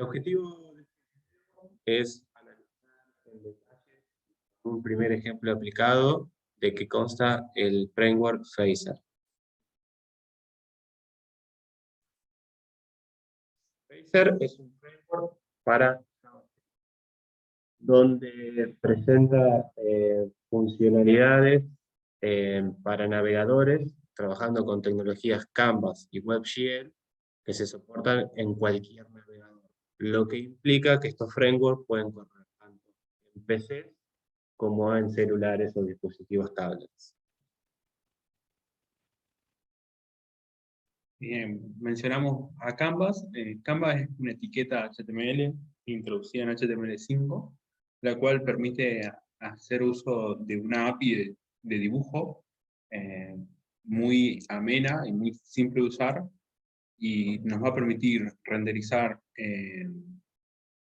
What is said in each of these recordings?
El objetivo es analizar en detalle un primer ejemplo aplicado de que consta el framework Phaser. Phaser es un framework para donde presenta funcionalidades para navegadores trabajando con tecnologías Canvas y WebGL que se soportan en cualquier navegador, lo que implica que estos frameworks pueden correr tanto en PCs como en celulares o dispositivos tablets. Bien, mencionamos a Canvas. Canvas es una etiqueta HTML introducida en HTML5, la cual permite hacer uso de una API de dibujo muy amena y muy simple de usar, y nos va a permitir renderizar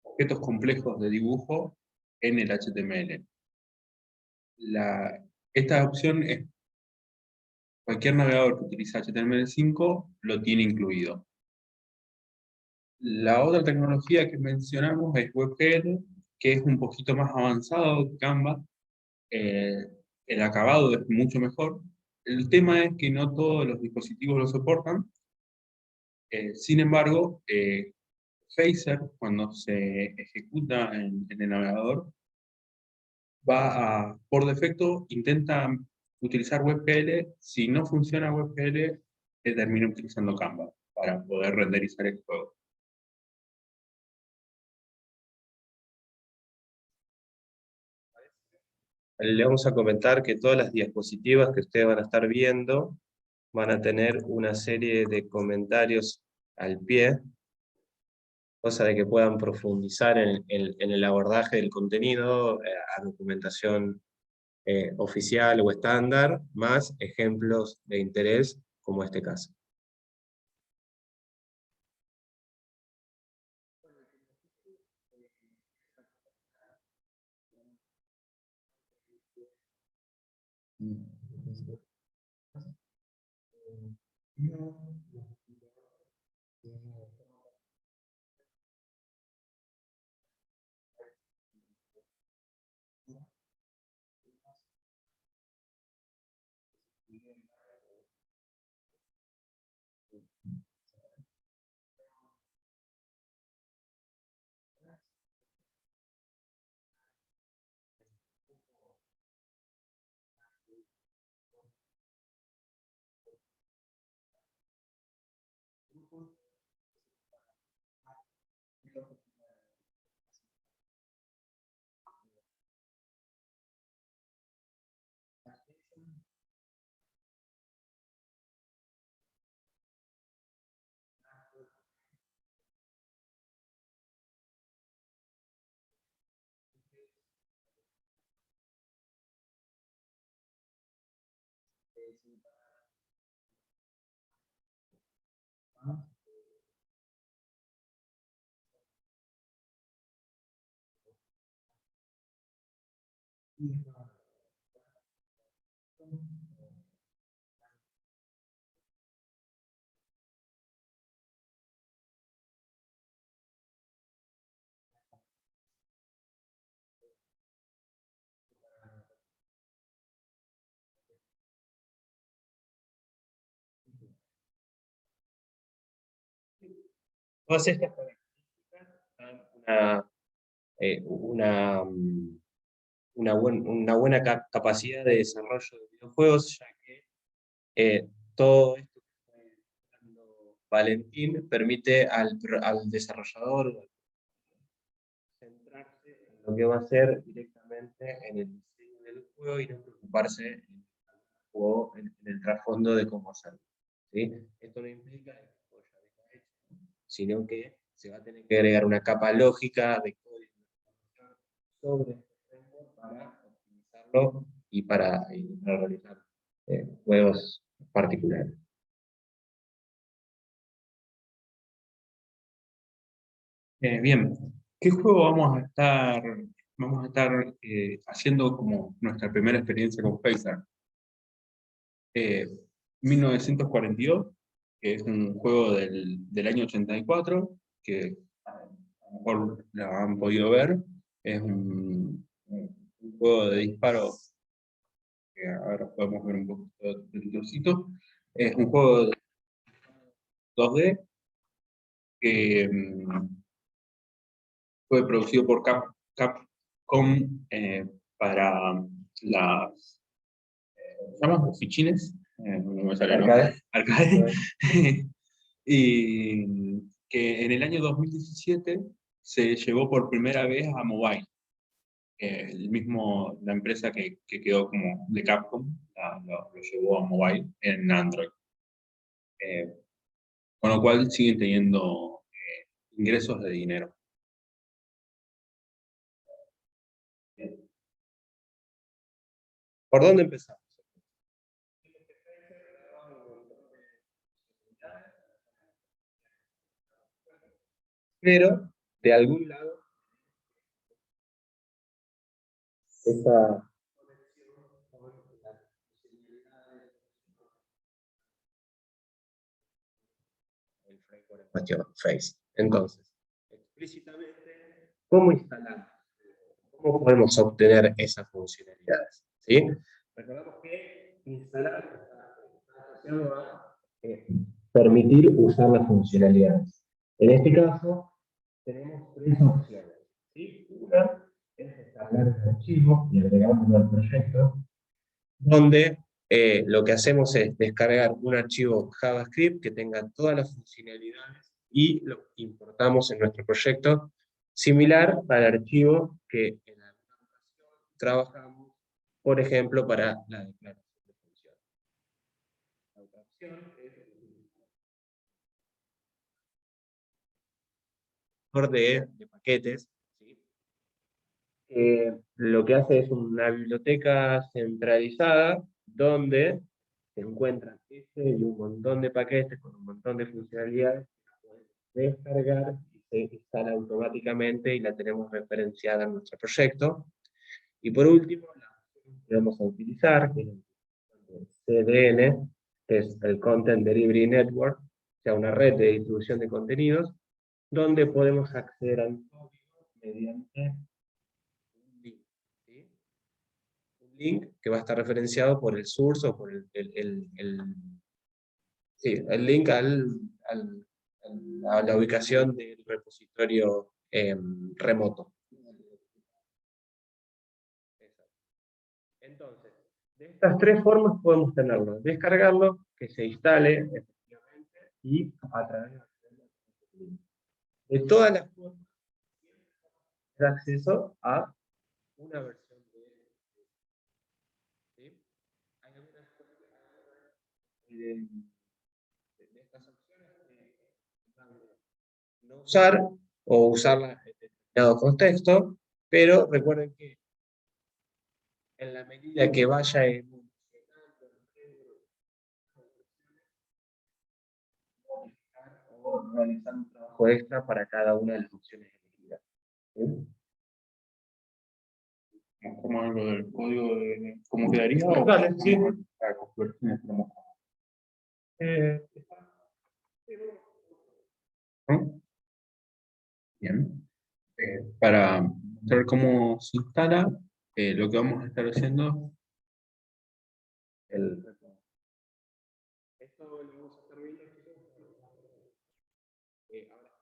objetos complejos de dibujo en el HTML. Esta opción es cualquier navegador que utiliza HTML5 lo tiene incluido. La otra tecnología que mencionamos es WebGL, que es un poquito más avanzado que Canva. El acabado es mucho mejor. El tema es que no todos los dispositivos lo soportan. Sin embargo, Phaser, cuando se ejecuta en el navegador, por defecto, intenta utilizar WebGL. Si no funciona WebGL, termina utilizando Canva para poder renderizar el juego. Le vamos a comentar que todas las diapositivas que ustedes van a estar viendo van a tener una serie de comentarios al pie, cosa de que puedan profundizar en el abordaje del contenido, a documentación oficial o estándar, más ejemplos de interés, como este caso. Todas estas características dan una buena capacidad de desarrollo de videojuegos, ya que todo esto que está hablando Valentín permite al desarrollador centrarse en lo que va a hacer directamente en el diseño del juego y no preocuparse en el trasfondo de cómo hacerlo, ¿sí? Esto no implica que el juego ya venga hecho, sino que se va a tener que agregar una capa lógica de código sobre este framework para optimizarlo y para realizar juegos particulares. Bien, ¿qué juego vamos a estar haciendo como nuestra primera experiencia con Phaser? 1942, que es un juego del año 84, que a lo mejor lo han podido ver, es un juego de disparo, que ahora podemos ver un poquito del trocito. Es un juego de 2D que fue producido por Capcom para las ¿se llaman? Fichines, no me sale el nombre. Arcade. Y que en el año 2017 se llevó por primera vez a mobile. La empresa que quedó como de Capcom lo llevó a mobile en Android. Con lo cual siguen teniendo ingresos de dinero. ¿Por dónde empezamos? Pero, de algún lado, esa el framework en cuestión, Face. Entonces, explícitamente, ¿cómo instalamos? ¿Cómo podemos obtener esas funcionalidades? ¿Sí? Recordamos que instalar está asociado a permitir usar las funcionalidades. En este caso, tenemos tres opciones. ¿Sí? Una es descargar el archivo y agregarlo al proyecto, donde lo que hacemos es descargar un archivo JavaScript que tenga todas las funcionalidades y lo importamos en nuestro proyecto, similar al archivo que en alguna ocasión trabajamos, por ejemplo, para la declaración de funciones. La otra opción es de paquetes, ¿sí? Lo que hace es una biblioteca centralizada donde se encuentran este y un montón de paquetes con un montón de funcionalidades que podemos descargar y se instala automáticamente y la tenemos referenciada en nuestro proyecto. Y por último, la opción que vamos a utilizar, que es el CDN, que es el Content Delivery Network, o sea, una red de distribución de contenidos, donde podemos acceder al código mediante un link, ¿sí? Un link que va a estar referenciado por el source o por el link a la ubicación del repositorio remoto. Entonces, de estas tres formas podemos tenerlo: descargarlo, que se instale efectivamente, y a través de todas las formas de acceso a una versión ¿sí? Hay algunas de estas opciones no usar o usarlas en determinado contexto, pero recuerden que en la medida que vaya evolucionando o realizar un trabajo extra para cada una de las opciones elegidas. ¿Sí? Como algo del código de cómo quedaría o vale, sí. para conversiones tenemos. Bien. Para mostrar cómo se instala, lo que vamos a estar haciendo. Esto lo vamos a estar viendo ahora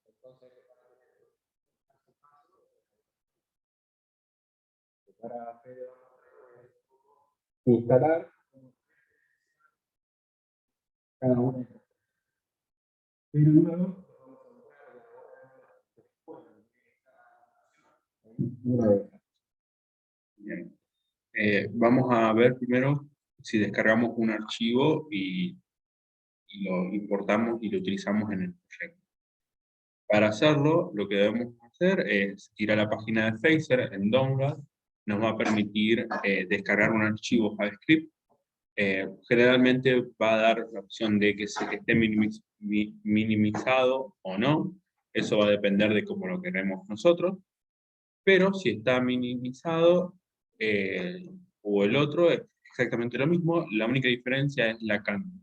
está sobre entonces, para instalar cada una de estas. Pero luego una de estas. Bien. Vamos a ver primero si descargamos un archivo y lo importamos y lo utilizamos en el proyecto. Para hacerlo, lo que debemos hacer es ir a la página de Phaser en Download. Nos va a permitir descargar un archivo JavaScript Generalmente va a dar la opción de que se esté minimizado o no. Eso va a depender de cómo lo queremos nosotros. Pero si está minimizado o el otro es exactamente lo mismo. La única diferencia es,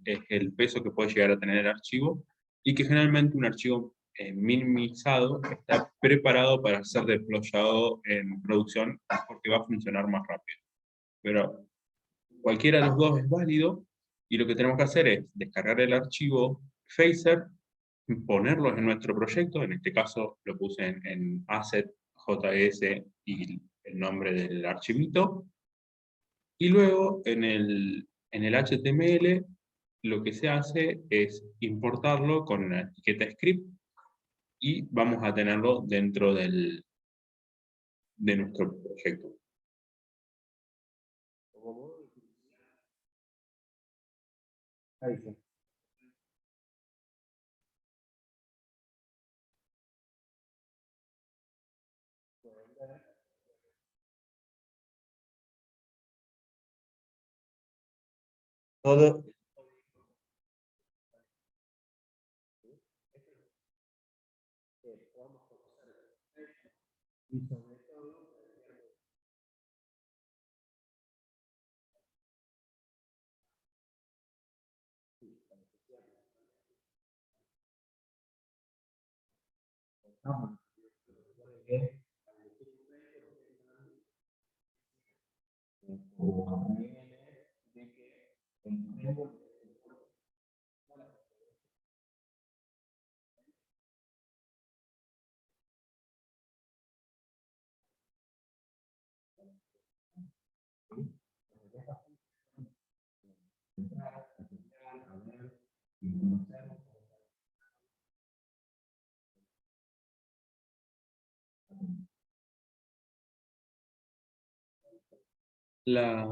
es el peso que puede llegar a tener el archivo y que generalmente un archivo minimizado está preparado para ser deployado en producción porque va a funcionar más rápido. Pero cualquiera de los dos es válido y lo que tenemos que hacer es descargar el archivo Phaser, ponerlo en nuestro proyecto, en este caso lo puse en asset.js y el nombre del archivito, y luego en el HTML lo que se hace es importarlo con la etiqueta script y vamos a tenerlo dentro de nuestro proyecto. Ahí sí. Todo. Y sobre todo, no, porque La,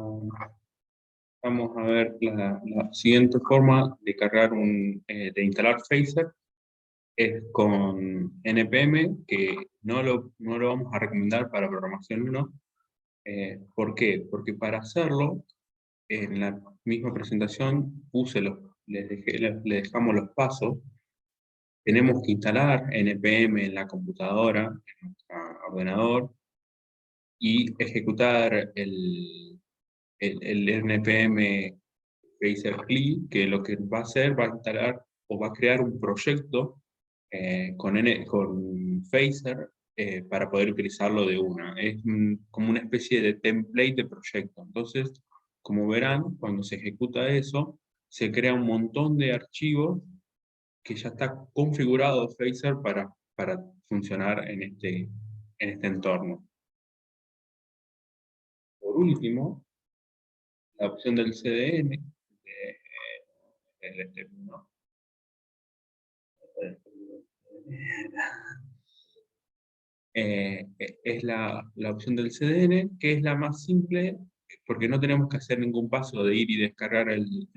Vamos a ver la siguiente forma de cargar de instalar Phaser es con npm, que no lo vamos a recomendar para programación 1. ¿Por qué? Porque para hacerlo, en la misma presentación le dejamos los pasos. Tenemos que instalar npm en la computadora, en nuestro ordenador, y ejecutar el npm Phaser CLI, que lo que va a hacer, va a instalar o va a crear un proyecto con Phaser para poder utilizarlo de una. Es como una especie de template de proyecto. Entonces, como verán, cuando se ejecuta eso, se crea un montón de archivos que ya está configurado Phaser para funcionar en este entorno. Por último, la opción del CDN, ¿no? Es la opción del CDN, que es la más simple, porque no tenemos que hacer ningún paso de ir y descargar el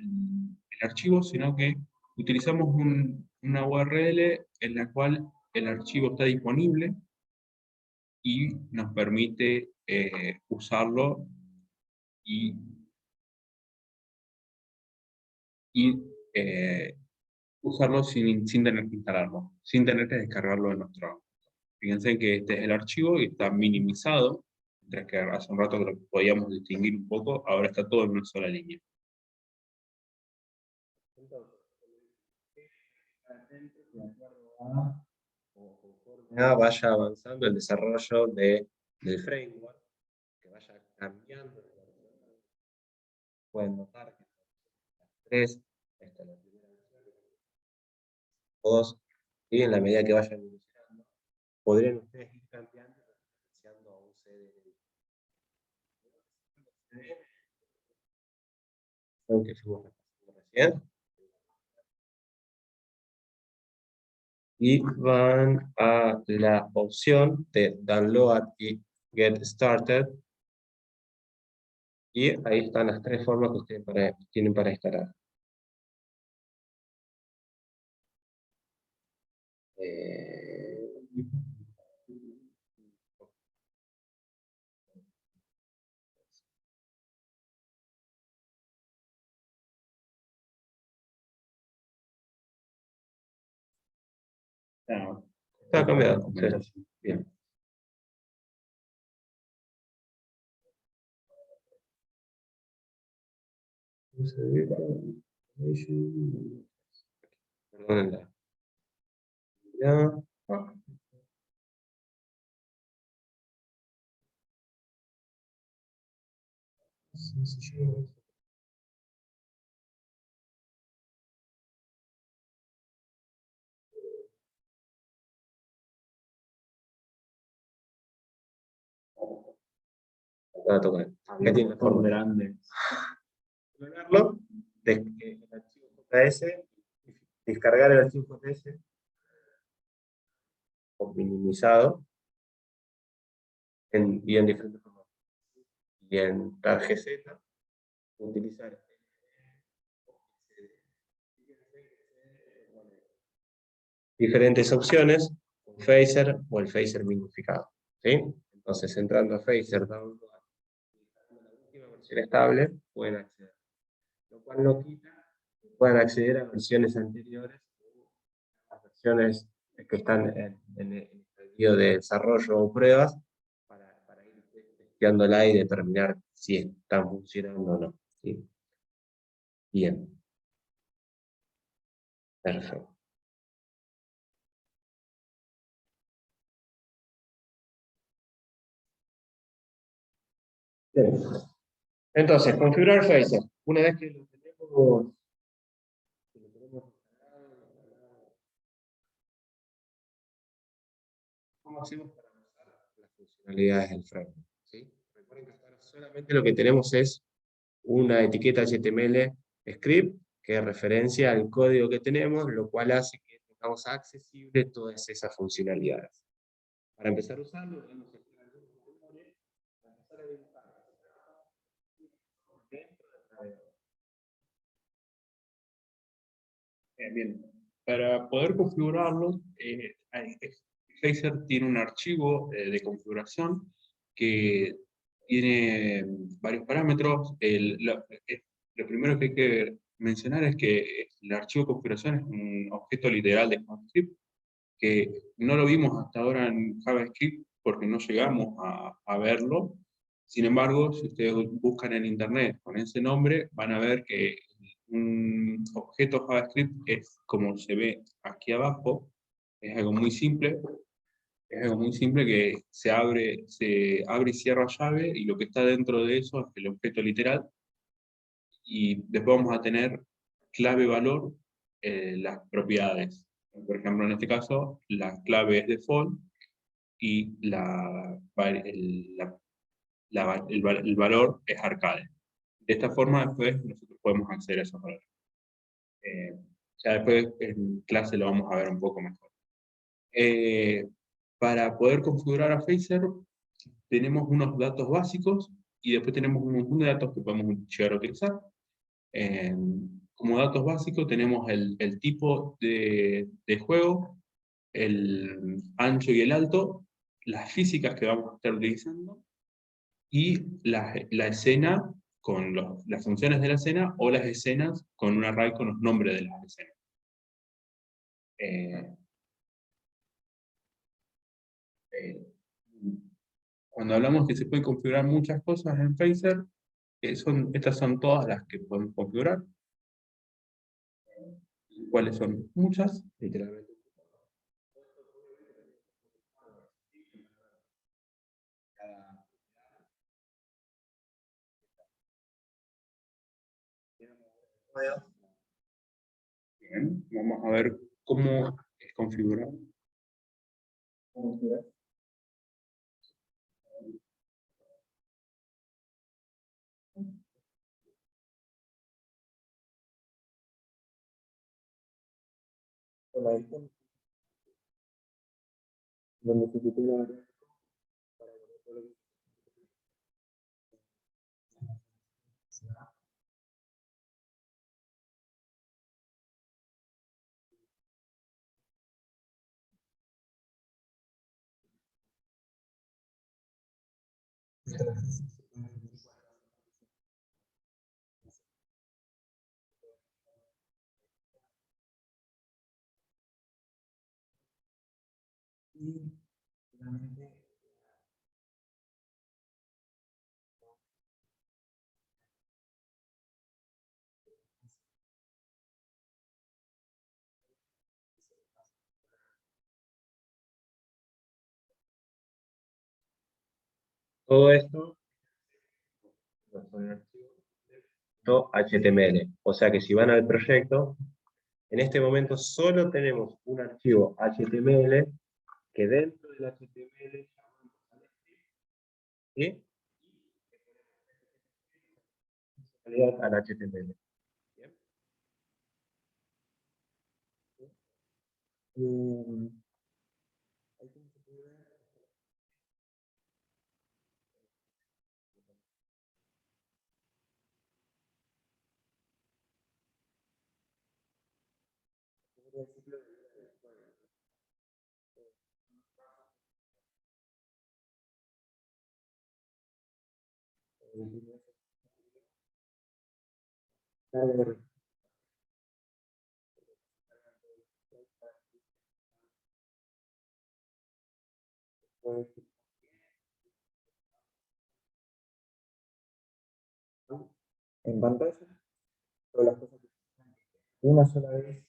archivo, sino que utilizamos una URL en la cual el archivo está disponible y nos permite usarlo y, y usarlo sin tener que instalarlo, sin tener que descargarlo de nuestro. Fíjense que este es el archivo y está minimizado, mientras que hace un rato que lo podíamos distinguir un poco, ahora está todo en una sola línea. entonces, de acuerdo a o conforme vaya avanzando el desarrollo del framework, que vaya cambiando de versión, pueden notar que las tres, esta es la primera versión, todos, y en la medida que vayan evolucionando, podrían ustedes ir cambiando y referenciando a un CDN. Que fuimos repasando recién. Y van a la opción de Download y Get Started. Y ahí están las tres formas que ustedes tienen para instalar. Está cambiado. Sí. Bien. Perdón, ya. Ya tiene forma grande. El archivo JS, descargar el archivo JS o minimizado y en diferentes formatos. Y en tarjeta utilizar diferentes opciones, un phaser o el phaser minificado. ¿Sí? Entonces, entrando a phaser, download, la última versión estable, pueden acceder. Lo cual no quita que puedan acceder a versiones anteriores, a versiones que están en el periodo de desarrollo o pruebas, para ir testeándola y determinar si están funcionando o no. ¿Sí? Bien. Perfecto. Bien. Entonces, configurar Phaser. Una vez que lo tenemos instalado, ¿cómo hacemos para usar las funcionalidades del framework? ¿Sí? Recuerden que ahora solamente lo que tenemos es una etiqueta HTML script que referencia al código que tenemos, lo cual hace que tengamos accesible todas esas funcionalidades. Para empezar a usarlo, debemos escribir algunos botones para empezar a dibujar dentro del navegador. Bien. Para poder configurarlo, Phaser tiene un archivo de configuración que tiene varios parámetros. Lo primero que hay que mencionar es que el archivo de configuración es un objeto literal de JavaScript, que no lo vimos hasta ahora en JavaScript porque no llegamos a verlo. Sin embargo, si ustedes buscan en internet con ese nombre, van a ver que un objeto JavaScript es como se ve aquí abajo, es algo muy simple, es algo muy simple que se abre y cierra llave, y lo que está dentro de eso es el objeto literal, y después vamos a tener clave valor, las propiedades. Por ejemplo, en este caso, la clave es default y el valor es arcade. De esta forma, después nosotros podemos acceder a esos valores. Ya después en clase lo vamos a ver un poco mejor. Para poder configurar a Phaser, tenemos unos datos básicos y después tenemos un montón de datos que podemos llegar a utilizar. Como datos básicos tenemos el tipo de juego, el ancho y el alto, las físicas que vamos a estar utilizando y la escena con las funciones de la escena, o las escenas con un array con los nombres de las escenas. Eh, eh, Cuando hablamos que se pueden configurar muchas cosas en Phaser, estas son todas las que podemos configurar. ¿Cuáles son? Muchas, literalmente. Bien, vamos a ver cómo es configurado. y finalmente todo esto son archivos HTML. O sea que si van al proyecto, en este momento solo tenemos un archivo HTML que dentro del HTML ¿sí? Al HTML. ¿Bien? Ahí como se puede ver, el ciclo de vida del código. En pantalla, todas las cosas que una sola vez.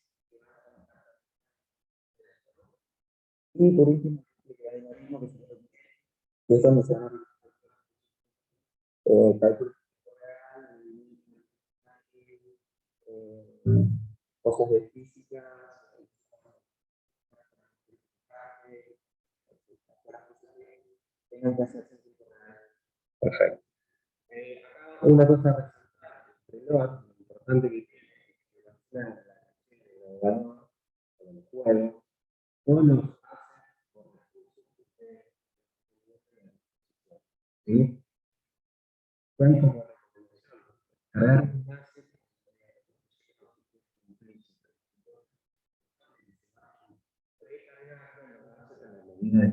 Y por último, el algoritmo que es donde se van a cálculos cosas de física, tengan que hacerse. Perfecto. Una cosa importante que tiene el juego, todos los ¿sí? Pueden como cargar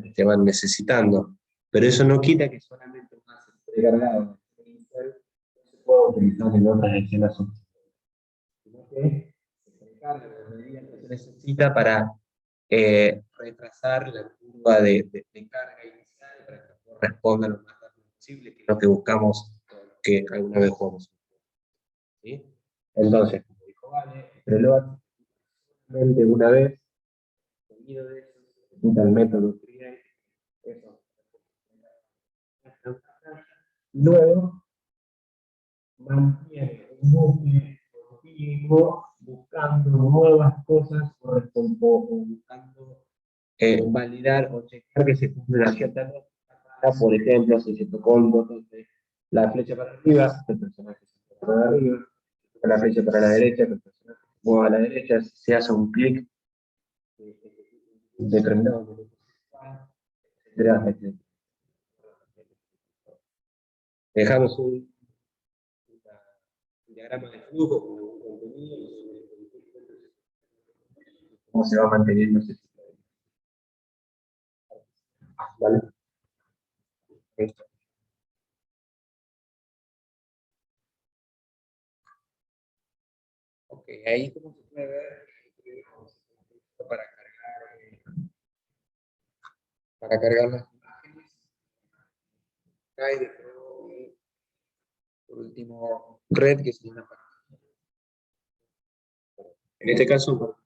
que te van necesitando, pero eso no quita que solamente un asset precargado no se pueda utilizar en otras escenas, sino que se precarga la medida que se necesita para retrasar la curva de carga inicial para que responda lo más rápido posible, que es lo que buscamos que alguna vez jugamos. ¿Sí? Entonces, como dijo Vale, preload solamente una vez, seguido de eso, se ejecuta el método create, eso. Luego, mantiene un bucle continuo buscando nuevas cosas o buscando validar o checar que se cumple una cierta cosa. Por ejemplo, si se tocó un botón de la flecha para arriba, el personaje se mueve para arriba, la flecha para la derecha, el personaje se mueve a la derecha, si se hace un clic determinado, etcétera. Dejamos un diagrama de flujo con un contenido y cómo se va manteniendo ese ciclo. ¿Vale? Esto. Ok, ahí como se puede ver para cargar las imágenes. Acá y por último red que se llama. En este caso,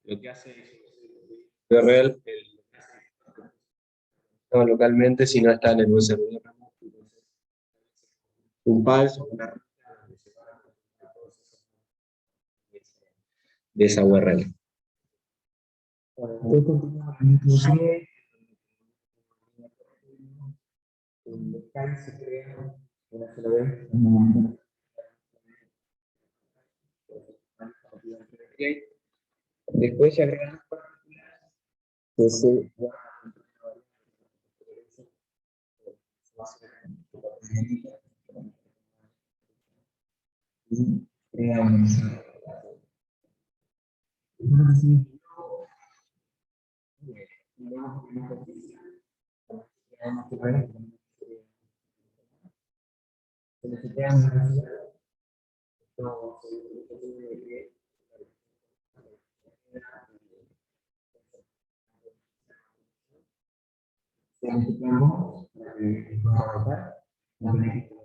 lo que hace es URL no localmente si no están en un servidor un pulse o una de esa URL. Inclusive el local se crea una sola vez. Después se agregan las partículas que se y crean este campo para que pueda avanzar. No tenéis que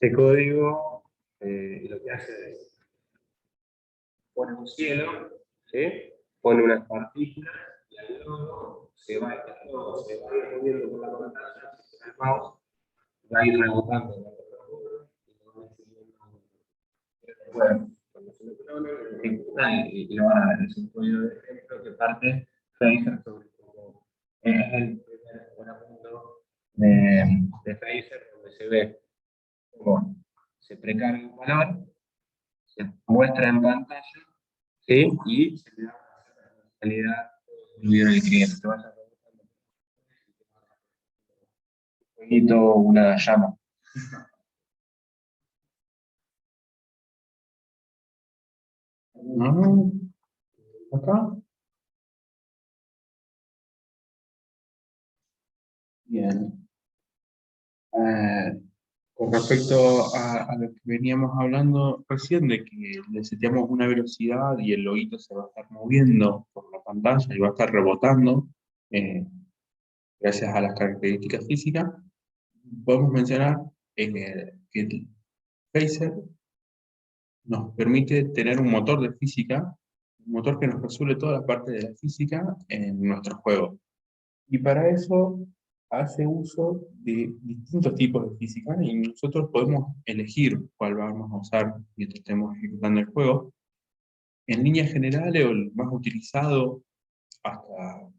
este código lo que hace es pone un cielo, ¿sí? Pone unas partículas y al logo se va, se va a ir moviendo por la pantalla, el mouse va a ir rebotando. Bueno, cuando se lo clonan, lo ejecutan y lo van a ver. Es un código de ejemplo que parte Phaser sobre cómo es el primer punto de Phaser donde se ve cómo se precarga un valor, se muestra en pantalla, ¿sí? Y se le da una realidad incluida en el cliente. Te vas a un jueguito, una llama. No, acá. Bien. Con respecto a lo que veníamos hablando recién, de que le seteamos una velocidad y el loguito se va a estar moviendo por la pantalla y va a estar rebotando, gracias a las características físicas, podemos mencionar que el Phaser nos permite tener un motor de física, un motor que nos resuelve toda la parte de la física en nuestro juego. Y para eso hace uso de distintos tipos de física y nosotros podemos elegir cuál vamos a usar mientras estemos ejecutando el juego. En líneas generales, o el más utilizado hasta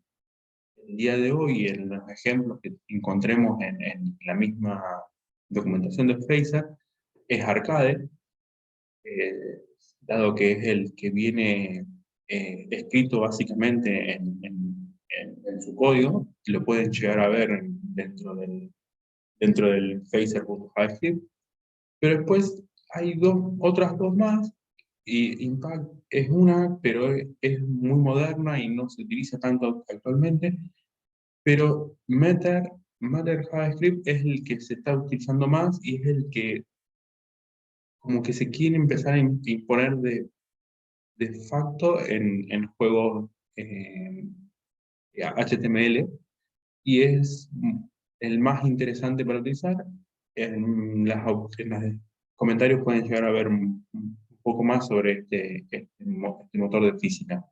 el día de hoy, en los ejemplos que encontremos en la misma documentación de Phaser, es Arcade, eh, dado que es el que viene escrito básicamente en su código, lo pueden llegar a ver dentro del Phaser.javascript, pero después hay otras dos más, y Impact es una, pero es muy moderna y no se utiliza tanto actualmente, pero Matter JavaScript es el que se está utilizando más y es el que como que se quiere empezar a imponer de facto en juegos HTML y es el más interesante para utilizar. En los comentarios pueden llegar a ver un poco más sobre este motor de física.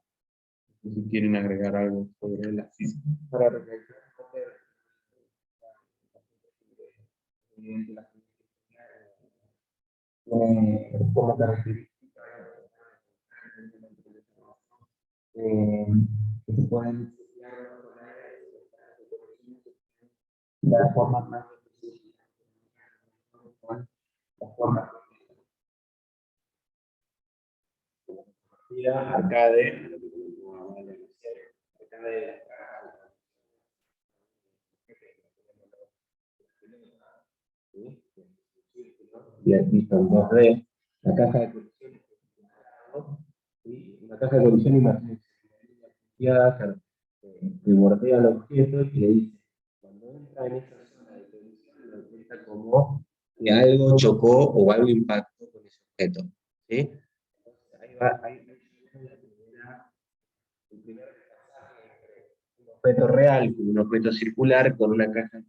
Si quieren agregar algo sobre la física. Para reflexionar como característica eh, que se pueden la forma más la forma arcade, lo que comentábamos en el arcade, y aquí son 2D, la caja de colisiones, y una caja de colisiones imágenes que bordea el objeto y le dice, cuando entra en esa zona de colisión, lo detecta como que algo chocó o algo impactó con ese objeto. ¿Sí? Entonces, ahí va, el primer pasaje entre un objeto real, un objeto circular, con una caja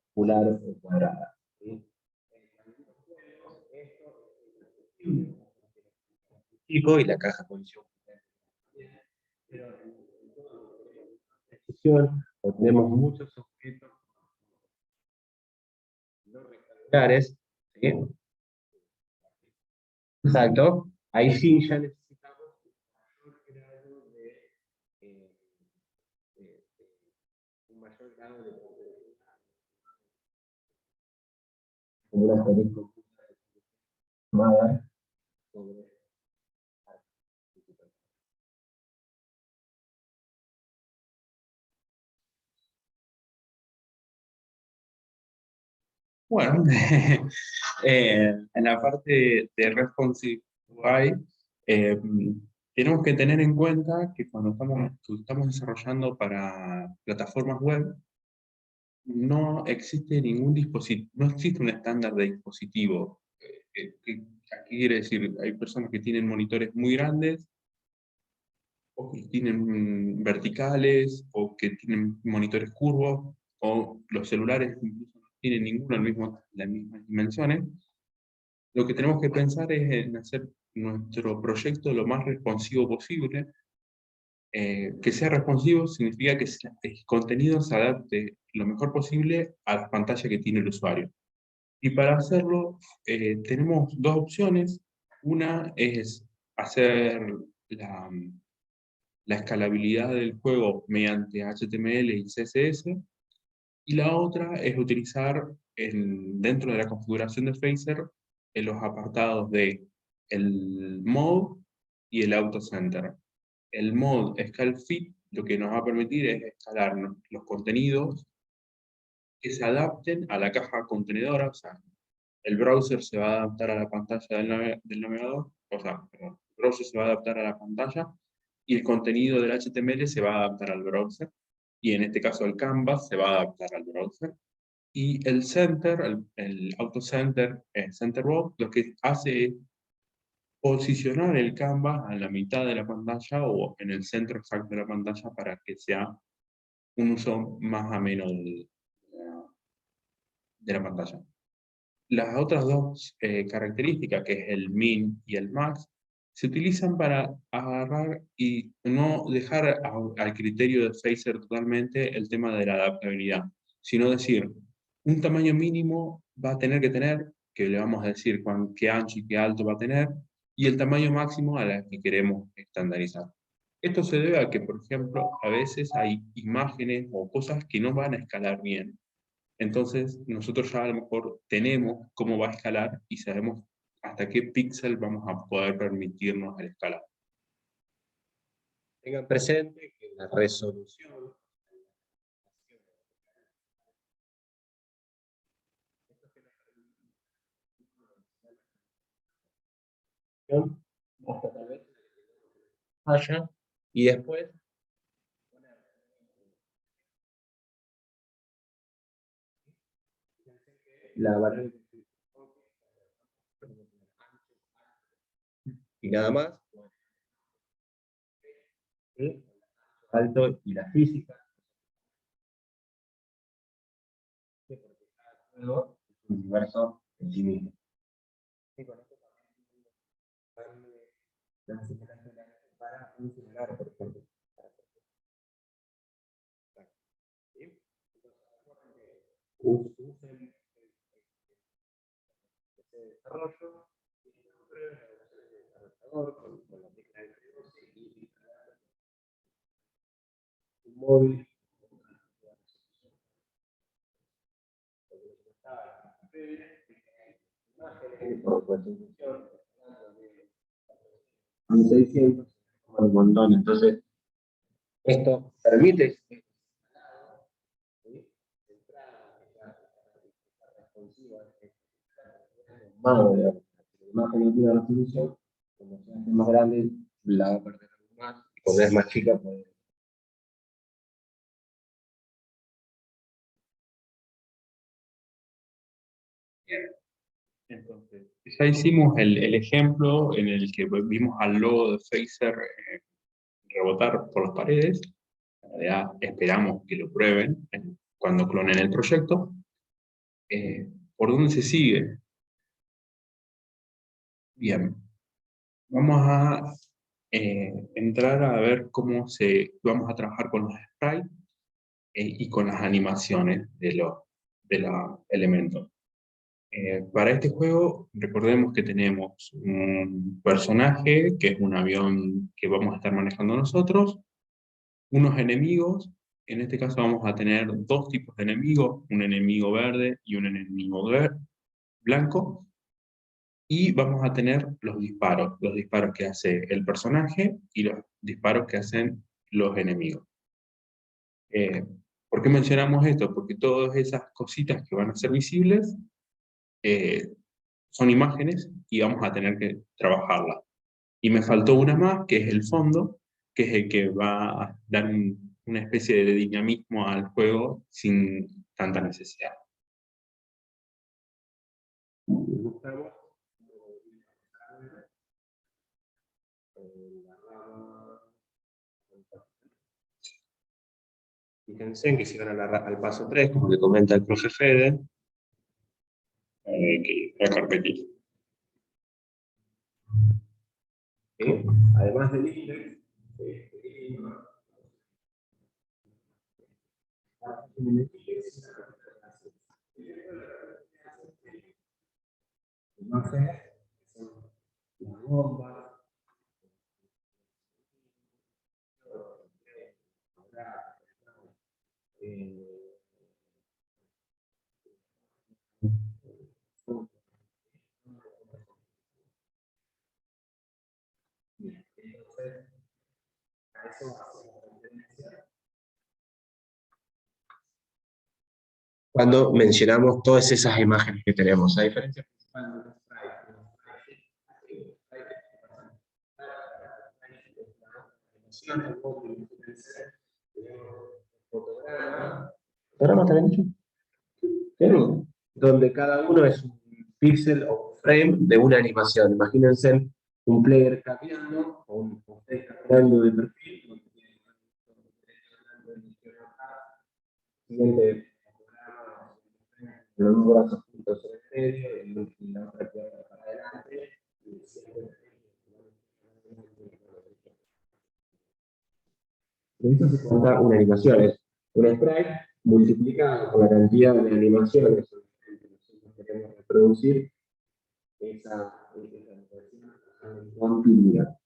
circular o cuadrada. ¿Sí? Y la caja colisión. Pero o tenemos muchos objetos no rectangulares, ¿sí? Exacto, ahí sí ya necesitamos un mayor grado eh, de, un mayor grado de como una película sobre Bueno, en la parte de Responsive UI, eh, tenemos que tener en cuenta que cuando estamos desarrollando para plataformas web, no existe ningún dispositivo, no existe un estándar de dispositivo. Aquí quiere decir, hay personas que tienen monitores muy grandes, o que tienen verticales, o que tienen monitores curvos, o los celulares incluso no tienen ninguno las mismas dimensiones. Lo que tenemos que pensar es en hacer nuestro proyecto lo más responsivo posible. Que sea responsivo significa que el contenido se adapte lo mejor posible a la pantalla que tiene el usuario. Y para hacerlo, tenemos dos opciones. Una es hacer la escalabilidad del juego mediante HTML y CSS, y la otra es utilizar dentro de la configuración de Phaser en los apartados de el mode y el auto center. El mode scale fit lo que nos va a permitir es escalar los contenidos que se adapten a la caja contenedora, o sea, el browser se va a adaptar a la pantalla del navegador, o sea, perdón, el browser se va a adaptar a la pantalla y el contenido del HTML se va a adaptar al browser, y en este caso el canvas se va a adaptar al browser. Y el center, el auto center, el center box, lo que hace es posicionar el canvas a la mitad de la pantalla o en el centro exacto de la pantalla para que sea un uso más ameno de la pantalla. Las otras dos características, que es el min y el max, se utilizan para agarrar y no dejar al criterio de Phaser totalmente el tema de la adaptabilidad, sino decir, un tamaño mínimo va a tener que tener, que le vamos a decir qué ancho y qué alto va a tener, y el tamaño máximo a la que queremos estandarizar. Esto se debe a que, por ejemplo, a veces hay imágenes o cosas que no van a escalar bien. Entonces, nosotros ya a lo mejor tenemos cómo va a escalar y sabemos hasta qué píxel vamos a poder permitirnos el escalar. Tengan presente que la resolución hasta tal vez falla, y después la variable y nada más, ¿sí? Alto y la física, porque cada juego es un universo en sí mismo. Y con esto también la simulación para un celular, por ejemplo. ¿Sí? Usen ese desarrollo y siempre el desarrollador con la tecla de un móvil por constitución, 1600, un montón. Entonces, esto permite más cognitiva la solución, como se hace más grande, la va a perder más, y cuando es más chica, pues. Entonces, ya hicimos el ejemplo en el que vimos al logo de Phaser rebotar por las paredes. En realidad, esperamos que lo prueben cuando clonen el proyecto. ¿Por dónde se sigue? Bien, vamos a entrar a ver vamos a trabajar con los sprites y con las animaciones de los elementos. Para este juego, recordemos que tenemos un personaje, que es un avión que vamos a estar manejando nosotros, unos enemigos. En este caso vamos a tener dos tipos de enemigos, un enemigo verde y un enemigo blanco. Y vamos a tener los disparos que hace el personaje y los disparos que hacen los enemigos. ¿Por qué mencionamos esto? Porque todas esas cositas que van a ser visibles son imágenes y vamos a tener que trabajarlas. Y me faltó una más, que es el fondo, que es el que va a dar una especie de dinamismo al juego sin tanta necesidad. Fíjense que si van al paso 3, como le comenta el profe Fede, Que la carpetita. ¿sí? Además del index, las bombas, cuando mencionamos todas esas imágenes que tenemos. A diferencia principal de un ¿fotograma está bien hecho? Donde cada uno es un píxel o frame de una animación. Imagínense un player caminando o ustedes caminando de perfil. Siguiente los dos brazos juntos en el medio y la otra pierna para adelante. Esto se cuenta una animación, es un sprite multiplicado por la cantidad de animaciones que nosotros queremos reproducir esa continuidad.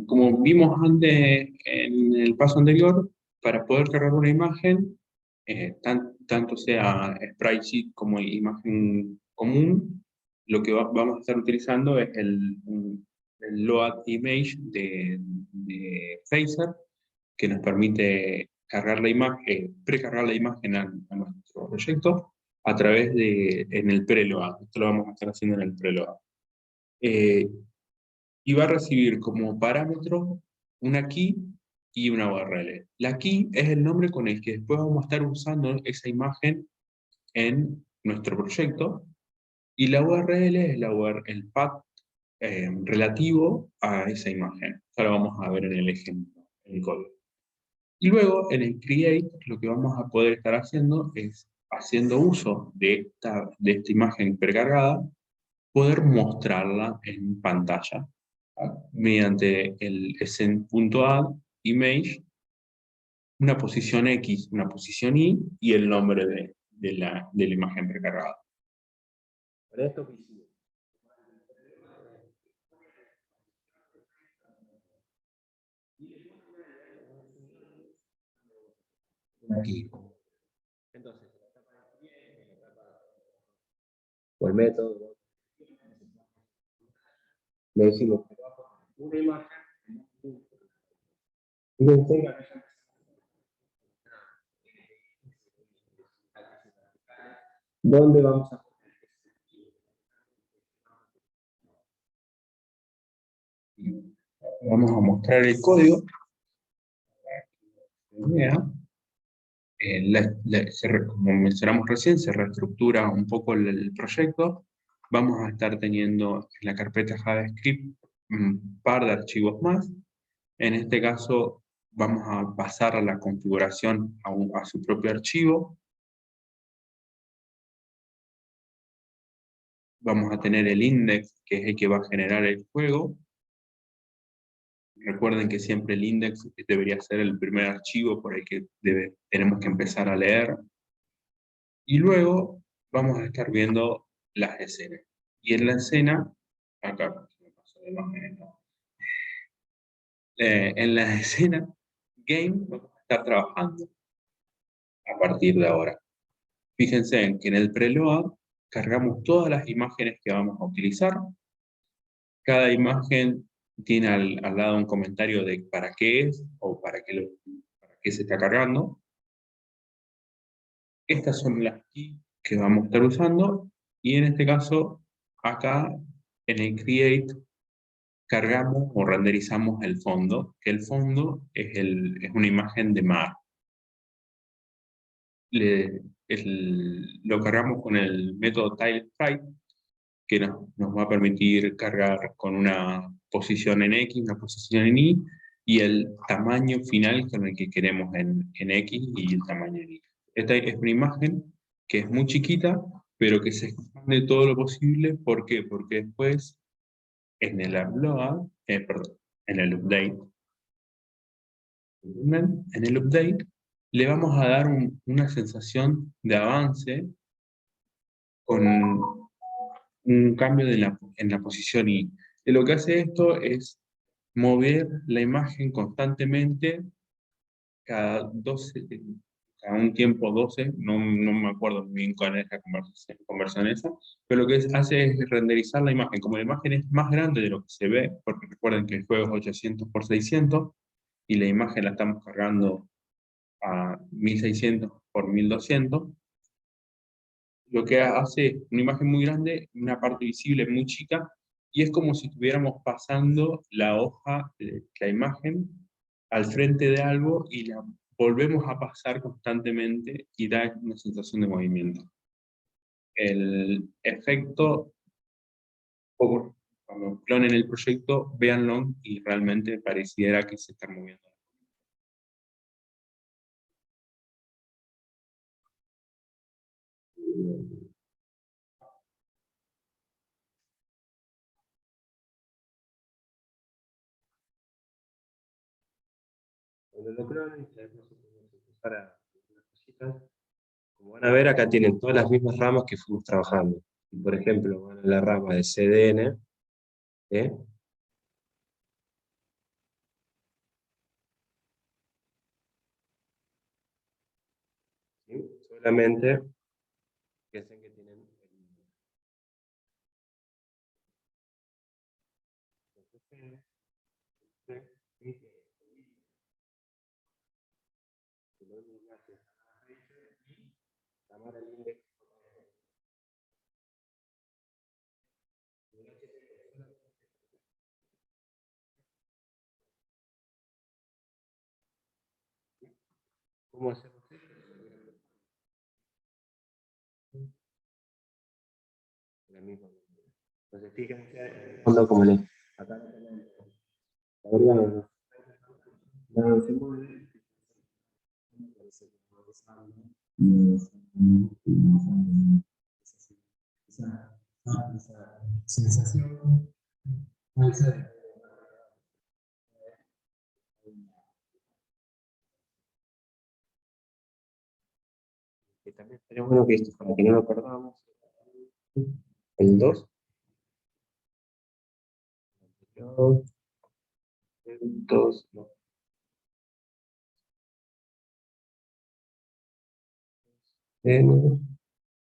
Como vimos antes en el paso anterior, para poder cargar una imagen, tanto sea sprite como imagen común, lo que vamos a estar utilizando es el load image de Phaser, que nos permite cargar la imagen, precargar la imagen a nuestro proyecto a través en el preload. Esto lo vamos a estar haciendo en el preload. Y va a recibir como parámetro una key y una URL. La key es el nombre con el que después vamos a estar usando esa imagen en nuestro proyecto, y la URL es el path relativo a esa imagen. Ahora vamos a ver en el ejemplo, en el código. Y luego en el create lo que vamos a poder estar haciendo es, haciendo uso de esta imagen precargada, poder mostrarla en pantalla mediante el send.add image, una posición X, una posición Y y el nombre de la imagen precargada. Para esto que hicimos. Aquí. Entonces, por el método, le decimos una imagen y enseña dónde vamos a Vamos a mostrar el código. Como mencionamos recién, se reestructura un poco el proyecto. Vamos a estar teniendo en la carpeta JavaScript un par de archivos más. En este caso, vamos a pasar a la configuración a su propio archivo. Vamos a tener el index, que es el que va a generar el juego. Recuerden que siempre el index debería ser el primer archivo por el que tenemos que empezar a leer. Y luego vamos a estar viendo las escenas. Y en la escena, acá, en la escena game vamos a estar trabajando a partir de ahora. Fíjense en que en el preload cargamos todas las imágenes que vamos a utilizar. Cada imagen tiene al lado un comentario de para qué es o para qué se está cargando. Estas son las keys que vamos a estar usando, y en este caso, acá en el Create, cargamos o renderizamos el fondo, que el fondo es una imagen de mar. Lo cargamos con el método TileSprite, que nos va a permitir cargar con una posición en X, una posición en Y, y el tamaño final con el que queremos en X y el tamaño en Y. Esta es una imagen que es muy chiquita, pero que se expande todo lo posible. ¿Por qué? Porque después, en el upload, perdón, en el update, le vamos a dar una sensación de avance con un cambio en la posición Y. Y lo que hace esto es mover la imagen constantemente cada 12, cada un tiempo 12, no me acuerdo muy bien cuál es la conversión esa, pero lo que hace es renderizar la imagen. Como la imagen es más grande de lo que se ve, porque recuerden que el juego es 800 por 600, y la imagen la estamos cargando a 1600 por 1200, lo que hace es una imagen muy grande, una parte visible muy chica, y es como si estuviéramos pasando la hoja, la imagen, al frente de algo, y la volvemos a pasar constantemente y da una sensación de movimiento. El efecto, cuando clonen el proyecto, véanlo y realmente pareciera que se está moviendo. Cuando lo clonen, ya no se puede empezar a algunas cositas. Como van a ver, acá tienen todas las mismas ramas que fuimos trabajando. Y por ejemplo, van a la rama de CDN, ¿eh? ¿Sí? Solamente piensen que tienen el index. ¿Cómo hacemos esto? La misma. Entonces, fíjense en el fondo como le. Acá no tenemos. Ahora no se mueve. Esa sensación falsa de que también sería bueno que esto, para que no lo perdamos, el 2, el 2, no,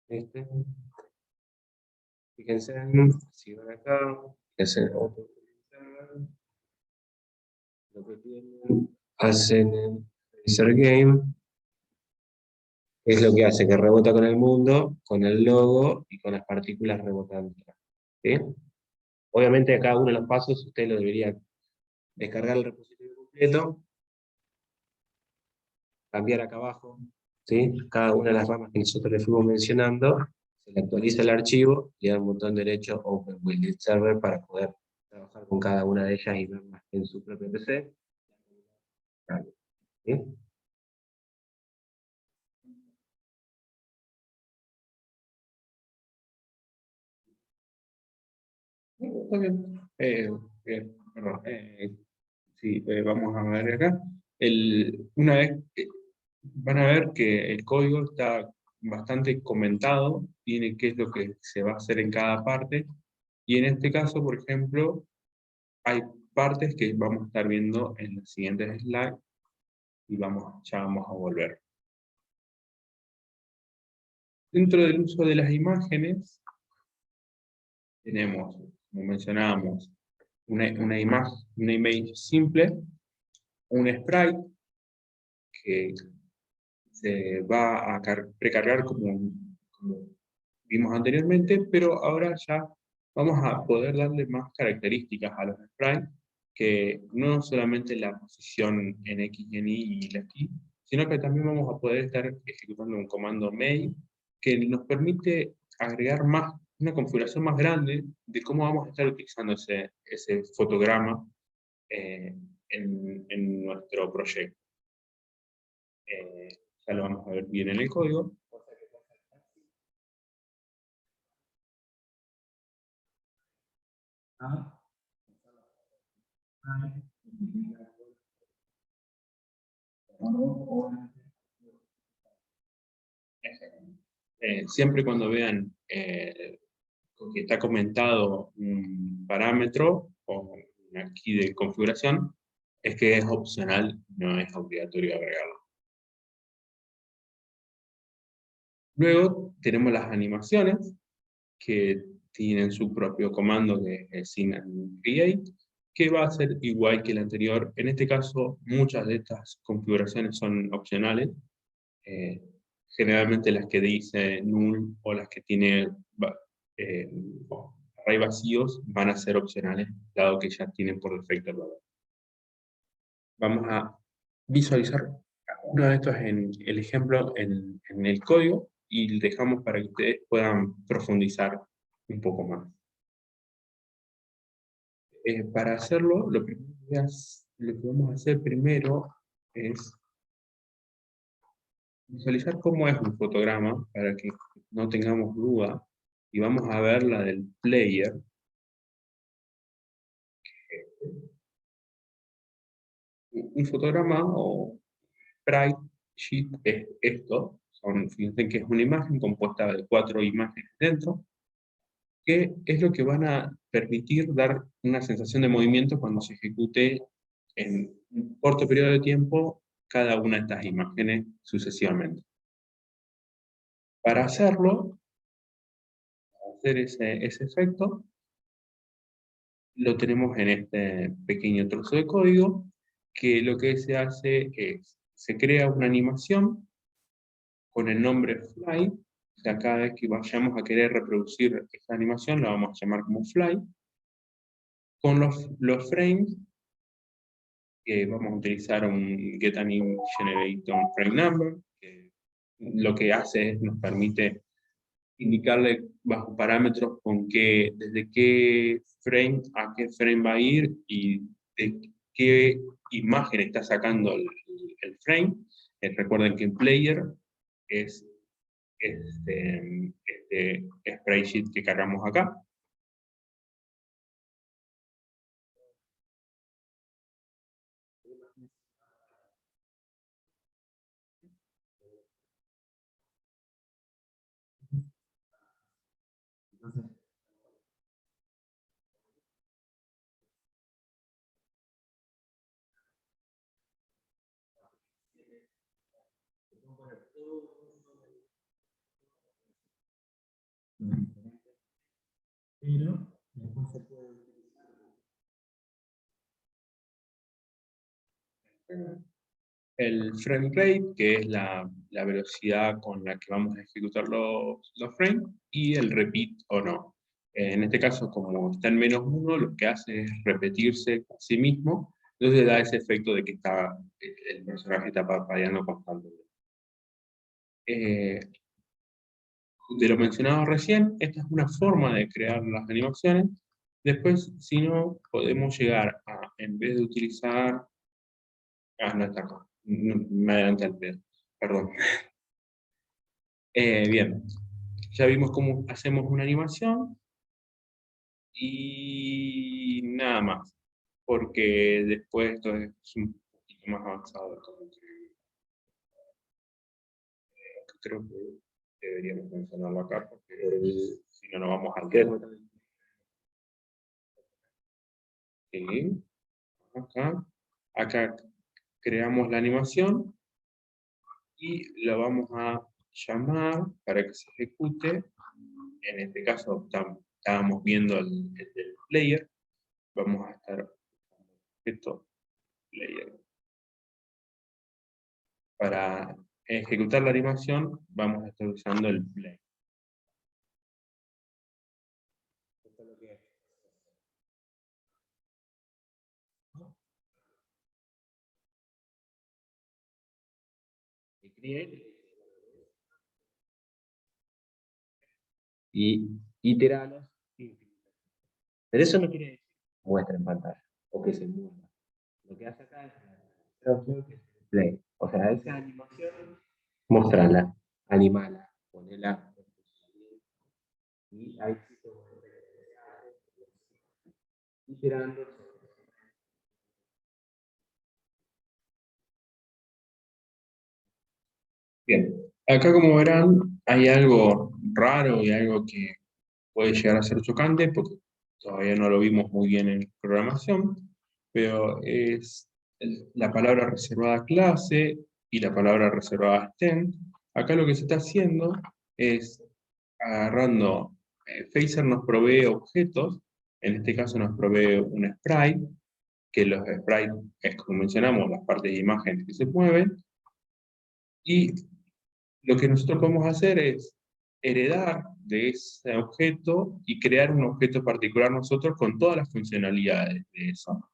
este, fíjense, si van acá, hacen otro, lo que tienen, hacen el Razer Game, es lo que hace, que rebota con el mundo, con el logo y con las partículas rebotando. ¿Sí? Obviamente a cada uno de los pasos usted lo debería descargar el repositorio completo, cambiar acá abajo, ¿sí? Cada una de las ramas que nosotros le fuimos mencionando, se le actualiza el archivo y da un botón derecho Open Build Server para poder trabajar con cada una de ellas y verlas en su propio PC. ¿Sí? Está bien. Perdón, sí, vamos a ver acá. Una vez van a ver que el código está bastante comentado, tiene qué es lo que se va a hacer en cada parte, y en este caso, por ejemplo, hay partes que vamos a estar viendo en los siguientes slides, y ya vamos a volver. Dentro del uso de las imágenes, tenemos, como mencionábamos, una imagen, una image simple, un sprite, que se va a precargar como vimos anteriormente, pero ahora ya vamos a poder darle más características a los sprites, que no solamente la posición en X y en Y y la key, sino que también vamos a poder estar ejecutando un comando main que nos permite agregar una configuración más grande de cómo vamos a estar utilizando ese fotograma en nuestro proyecto. Ya lo vamos a ver bien en el código. Siempre cuando vean que está comentado un parámetro o una key de configuración, es que es opcional, no es obligatorio agregarlo. Luego tenemos las animaciones, que tienen su propio comando que es sin create, que va a ser igual que el anterior. En este caso, muchas de estas configuraciones son opcionales. Eh, Generalmente las que dice null o las que tiene eh, array vacíos van a ser opcionales, dado que ya tienen por defecto el valor. Vamos a visualizar uno de estos en el ejemplo en el código y dejamos para que ustedes puedan profundizar un poco más. Para hacerlo, lo que vamos a hacer primero es visualizar cómo es un fotograma para que no tengamos duda, y vamos a ver la del player. Un fotograma o sprite sheet es esto. Fíjense que es una imagen compuesta de 4 imágenes dentro, que es lo que van a permitir dar una sensación de movimiento cuando se ejecute en un corto periodo de tiempo cada una de estas imágenes sucesivamente. Para hacerlo, hacer ese efecto, lo tenemos en este pequeño trozo de código, que lo que se hace es, se crea una animación con el nombre fly. O sea, cada vez que vayamos a querer reproducir esta animación, la vamos a llamar como fly. Con los frames, vamos a utilizar un getAnimGenerateOnFrameNumber, que lo que hace es nos permite indicarle bajo parámetros desde qué frame a qué frame va a ir y de qué imagen está sacando el frame. Recuerden que el player es este sprite que cargamos acá. Pero después se puede utilizar. El frame rate, que es la velocidad con la que vamos a ejecutar los frames, y el repeat o no. En este caso, como está en -1, lo que hace es repetirse a sí mismo, entonces da ese efecto de que el personaje está parpadeando constantemente. De lo mencionado recién, esta es una forma de crear las animaciones. Después, si no, podemos llegar a, en vez de utilizar... no está acá. Me adelanté el pedo. Perdón. Bien. Ya vimos cómo hacemos una animación. Y nada más. Porque después esto es un poquito más avanzado. Como que creo que deberíamos mencionarlo acá, porque si no, no vamos al tema. Sí. Acá creamos la animación y la vamos a llamar para que se ejecute. En este caso estábamos viendo el del player. Vamos a estar objeto player para ejecutar la animación, vamos a estar usando el play. Esto es lo que es. Y create. Y iteralos. Pero eso no quiere decir que muestre en pantalla o que se mueva. Lo que hace acá es la opción que es el play. O sea, esa animación, mostrarla, animala, ponerla. Y ahí sí se muestra iterando. Bien, acá como verán, hay algo raro y algo que puede llegar a ser chocante, porque todavía no lo vimos muy bien en programación, pero es la palabra reservada clase y la palabra reservada extend. Acá lo que se está haciendo es agarrando, Phaser nos provee objetos, en este caso nos provee un sprite, que los sprites es como mencionamos, las partes de imagen que se mueven, y lo que nosotros podemos hacer es heredar de ese objeto y crear un objeto particular nosotros con todas las funcionalidades de eso.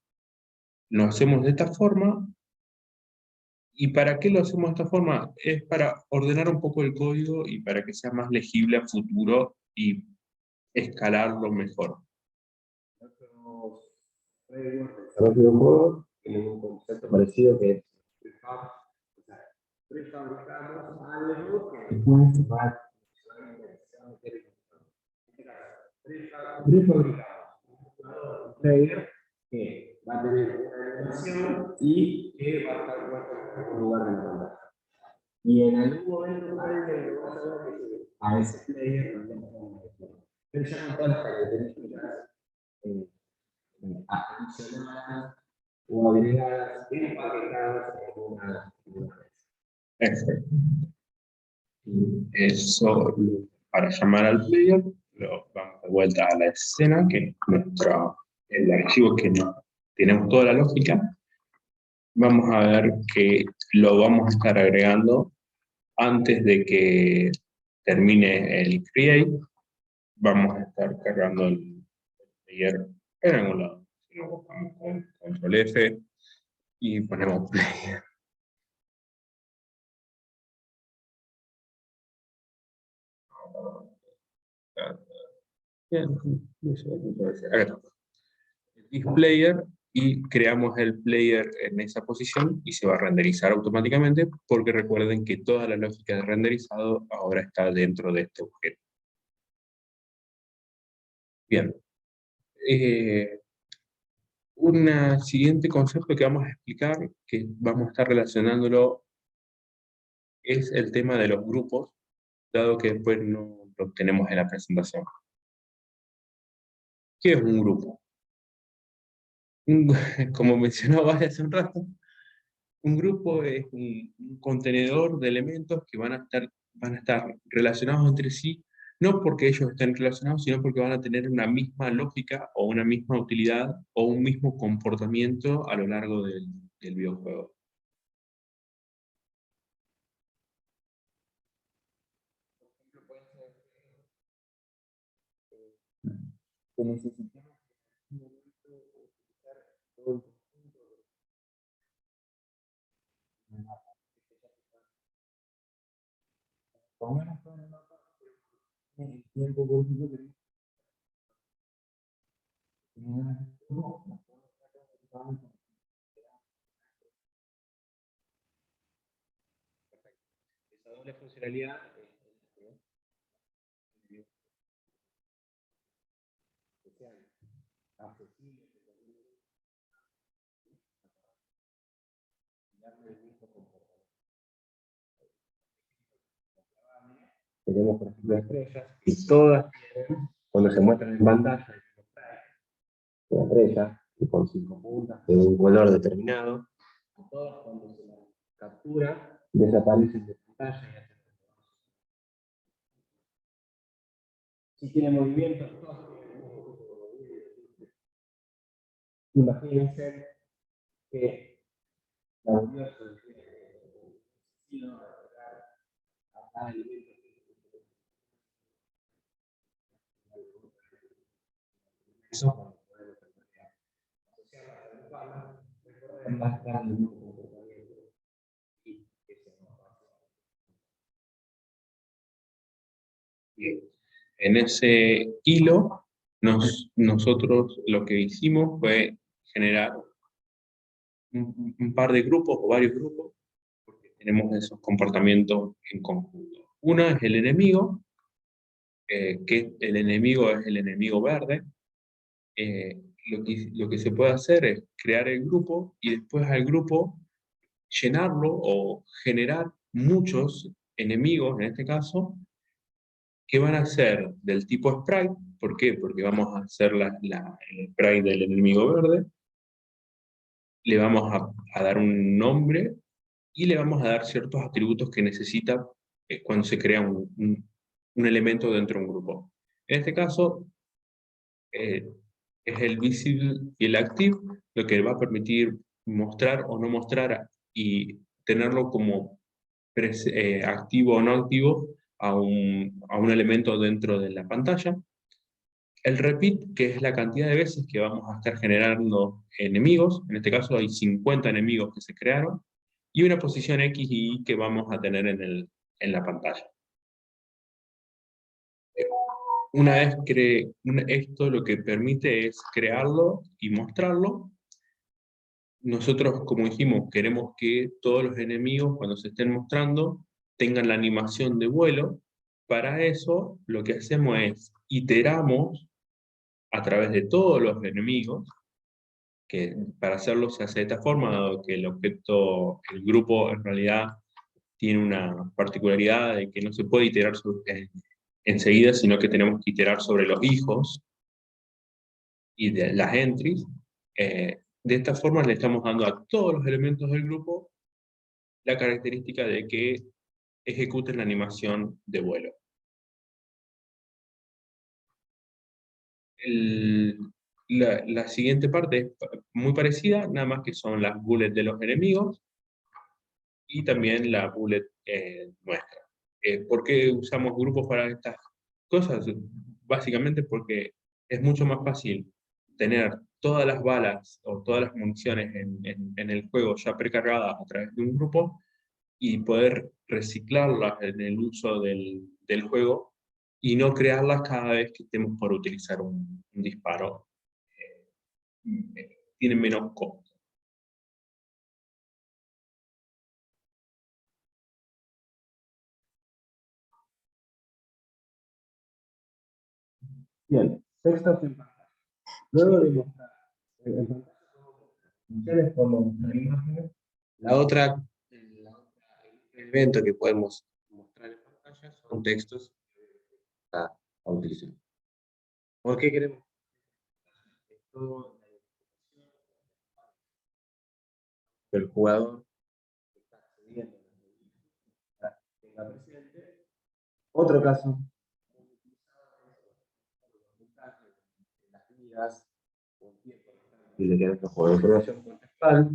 Lo hacemos de esta forma. ¿Y para qué lo hacemos de esta forma? Es para ordenar un poco el código y para que sea más legible a futuro y escalarlo mejor. Los videojuegos tienen un concepto parecido que es prefabricamos algo que después va a prefabricamos un player que va a tener una animación y que va a estar puesto en un lugar de la pantalla. Y en algún momento alguien va a saber que a ese player no le ponemos pero ya con todas las características adicionadas o agregadas empaquetadas en una vez. Perfecto. Eso, para llamar al player, lo vamos de vuelta a la escena, que es el archivo que tenemos toda la lógica. Vamos a ver que lo vamos a estar agregando antes de que termine el create. Vamos a estar cargando el player en algún lado. Si lo buscamos con control F y ponemos player. Bien, displayer y creamos el player en esa posición y se va a renderizar automáticamente porque recuerden que toda la lógica de renderizado ahora está dentro de este objeto. Bien. Un siguiente concepto que vamos a explicar, que vamos a estar relacionándolo, es el tema de los grupos, dado que después no lo tenemos en la presentación. ¿Qué es un grupo? Como mencionaba hace un rato, un grupo es un contenedor de elementos que van a estar relacionados entre sí, no porque ellos estén relacionados, sino porque van a tener una misma lógica o una misma utilidad o un mismo comportamiento a lo largo del videojuego. Que necesitamos en un momento utilizar todo el conjunto de mapas. Pongamos todo el mapa en el tiempo, por ejemplo, que no, esa doble funcionalidad que sean accesibles, darle el mismo comportamiento. Tenemos, por ejemplo, estrellas y todas tienen, cuando se muestran en pantalla, una estrella y con 5 puntas de un color determinado, todas cuando se las captura desaparecen de pantalla y hacen. Si tiene movimientos, todos tienen movimientos. Imagínense que la unión cada elemento eso para poder asociarlas, agruparlas, recorrerlas, darle un nuevo comportamiento y que sea más fácil. Bien. En ese hilo, nosotros lo que hicimos fue generar un par de grupos o varios grupos, porque tenemos esos comportamientos en conjunto. Uno es el enemigo, que el enemigo es el enemigo verde. Lo que se puede hacer es crear el grupo y después al grupo llenarlo o generar muchos enemigos, en este caso, que van a ser del tipo sprite. ¿Por qué? Porque vamos a hacer el sprite del enemigo verde, le vamos a dar un nombre y le vamos a dar ciertos atributos que necesita cuando se crea un elemento dentro de un grupo. En este caso, es el visible y el active, lo que va a permitir mostrar o no mostrar y tenerlo como activo o no activo a un elemento dentro de la pantalla. El repeat, que es la cantidad de veces que vamos a estar generando enemigos, en este caso hay 50 enemigos que se crearon, y una posición X y Y que vamos a tener en la pantalla. Una vez esto lo que permite es crearlo y mostrarlo. Nosotros, como dijimos, queremos que todos los enemigos, cuando se estén mostrando, tengan la animación de vuelo. Para eso, lo que hacemos es iteramos a través de todos los enemigos, que para hacerlo se hace de esta forma, dado que el grupo en realidad tiene una particularidad de que no se puede iterar enseguida, sino que tenemos que iterar sobre los hijos y de las entries. De esta forma le estamos dando a todos los elementos del grupo la característica de que ejecuten la animación de vuelo. La siguiente parte es muy parecida, nada más que son las bullets de los enemigos y también la bullet nuestra. ¿Por qué usamos grupos para estas cosas? Básicamente porque es mucho más fácil tener todas las balas o todas las municiones en el juego ya precargadas a través de un grupo y poder reciclarlas en el uso del juego y no crearlas cada vez que estemos por utilizar un disparo. Tienen menos costo. Bien, textos en pantalla. Luego de mostrar en pantalla funciones como mostrar imágenes, la otra elemento que podemos mostrar en pantalla son textos a utilizar. ¿Por qué queremos? Esto, el jugador está accediendo tenga presente. Otro caso, las vidas, un tiempo y le queda que juego de información contextual.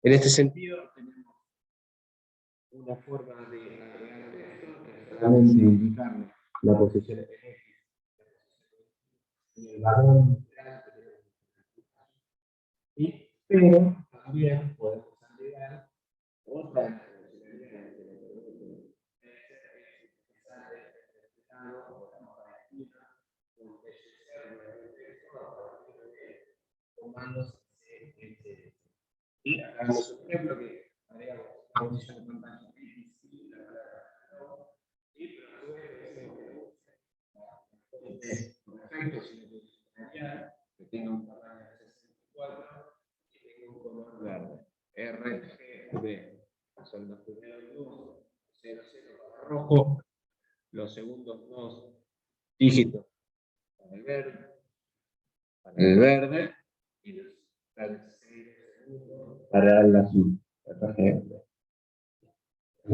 En este sentido, tenemos una forma de agregar texto que solamente indicarle la posición en X en el balón pero también podemos agregar otra comandos y hagamos un ejemplo que agregamos una posición de pantalla que tenga un tamaño de 64 y tenga un color verde. RGB son los primeros dos 00 rojo, los segundos dos dígitos para el verde y los terceros segundos para el azul.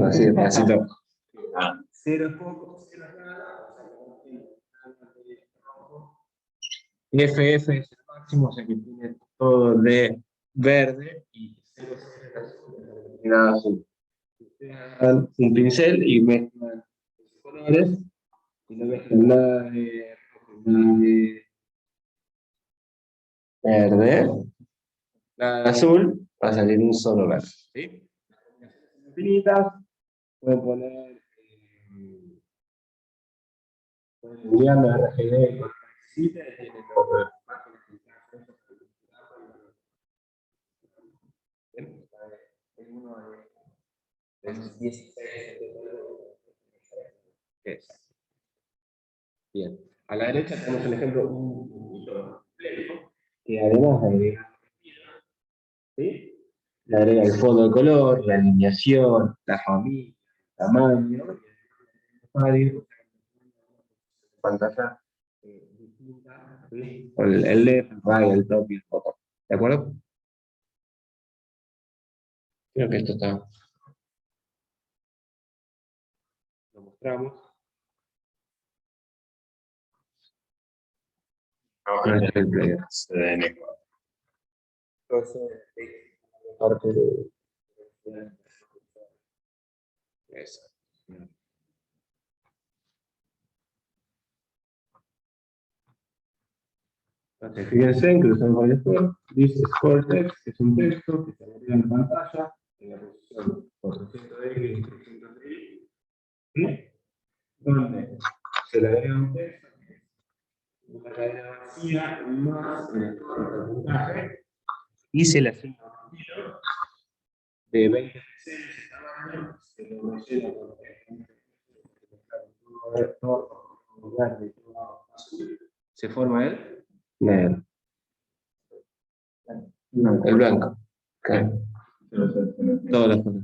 Así de fácil. Cero poco, cero nada. FF es el máximo, o sea que tiene todo de verde y 00 determinada azul. Ustedes un pincel y mezclan los colores, y no mezclan nada de rojo, nada de verde, nada de azul, va a salir un solo verde. ¿Sí? Infinitas, pueden poner enviando RGB con necesite, tienen los páginas en uno de los 16 que es. Bien. A la derecha tenemos el ejemplo complejo, que además agrega, ¿sí? Le agrega el fondo de color, la alineación, la familia, el tamaño, pantalla distinta, ¿sí? Con el left, el right, el top y el bottom. ¿De acuerdo? Creo que esto está. Lo mostramos. Ahora es el player CDN. Entonces, parte de eso. Entonces, fíjense en que usamos varios textos. Dice score text, que es un texto que se agrega en pantalla en la posición 400X y 300Y, ¿sí? Donde se le agrega un texto, una cadena vacía más el puntaje, y se le asigna un tiro de 20 píxeles de tamaño, se lo rellena con se forma el negro. El blanco. Okay. Todas las cosas.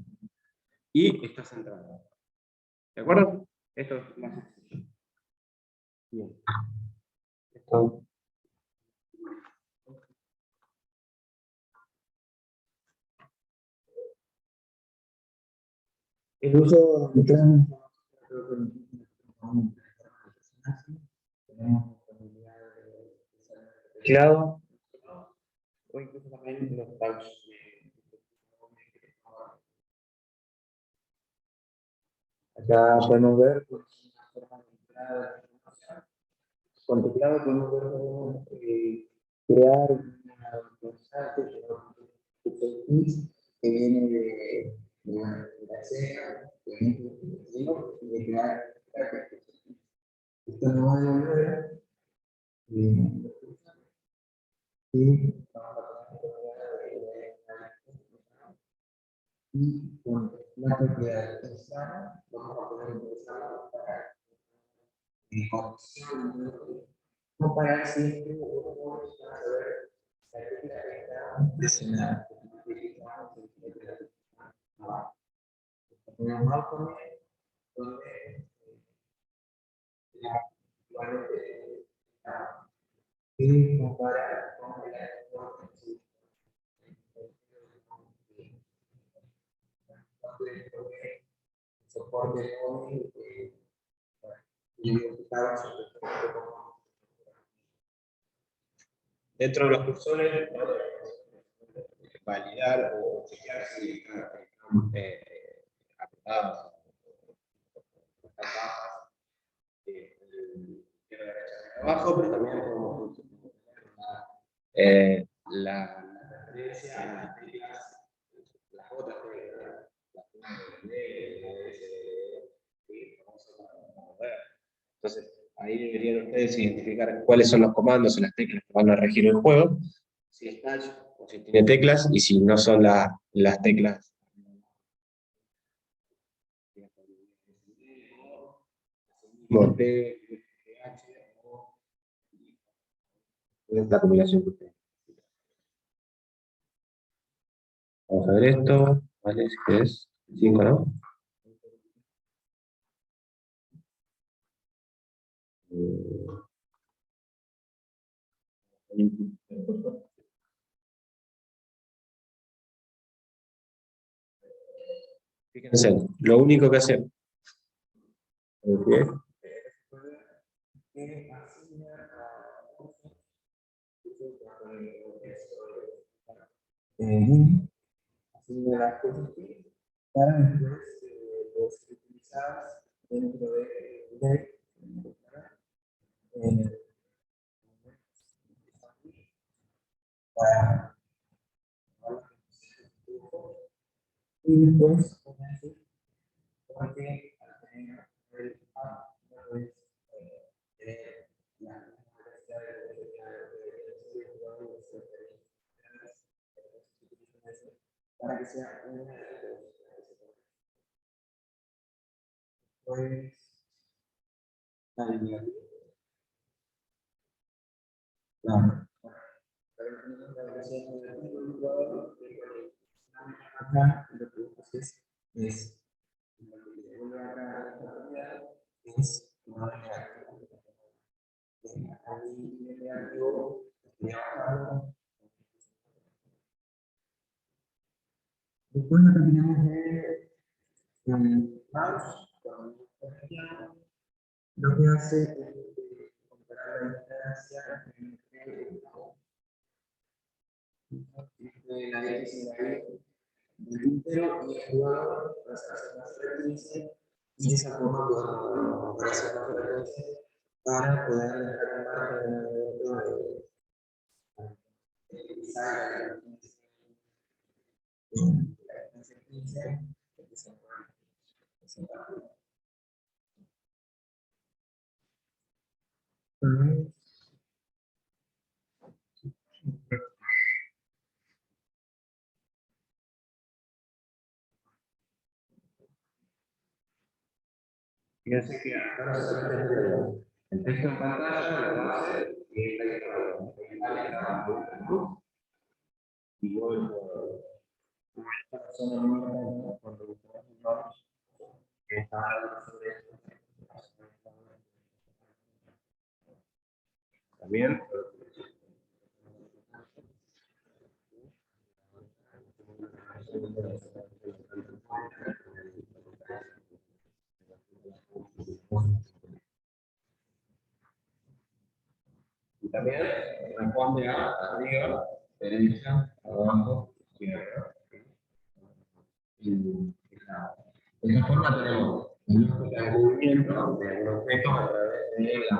Y está centrado. ¿De acuerdo? Esto es más sencillo. Bien. Esto. El uso de tenemos posibilidad de teclado o incluso también los touch. Acá podemos ver con teclado podemos ver crear una mensaje que viene de la escena, y de crear esto nos va a devolver y con la propiedad externa vamos a poder utilizarlo para corrección, comparar si vamos a ver la técnica que está diseñada. Tenemos más donde igualmente y comparar con el soporte dentro de los cursores validar o chequear si están apretados o están bajas abajo, pero también podemos la referencia a las teclas, las otras teclas, entonces, ahí deberían ustedes identificar cuáles son los comandos o las teclas que van a regir el juego, si es touch o si tiene teclas, y si no son las teclas. Es la combinación que ustedes. Vamos a ver esto, ¿vale? ¿Qué es? 5, ¿no? Fíjense, lo único que hacemos una de las cosas que para después poder ser utilizadas dentro de para y después porque al tener el pues la universidad para que sea una de pues claro. Acá lo que haces es después lo terminamos de mouse, lo que hace es comparar la distancia entre la X y la Y del útero y el jugador para hacer más frecuencia y de esa forma poder hacer más frecuencia para poder dejar un margen de salga la distancia 15 que se puede presentar. Fíjense que acá solamente el texto en pantalla, la base, y la letra y luego esta persona misma cuando buscamos un mouse que está hablando sobre esto. También. Y también responde a arriba, derecha, abajo, izquierda. Y de esta forma tenemos el movimiento de un objeto a través de la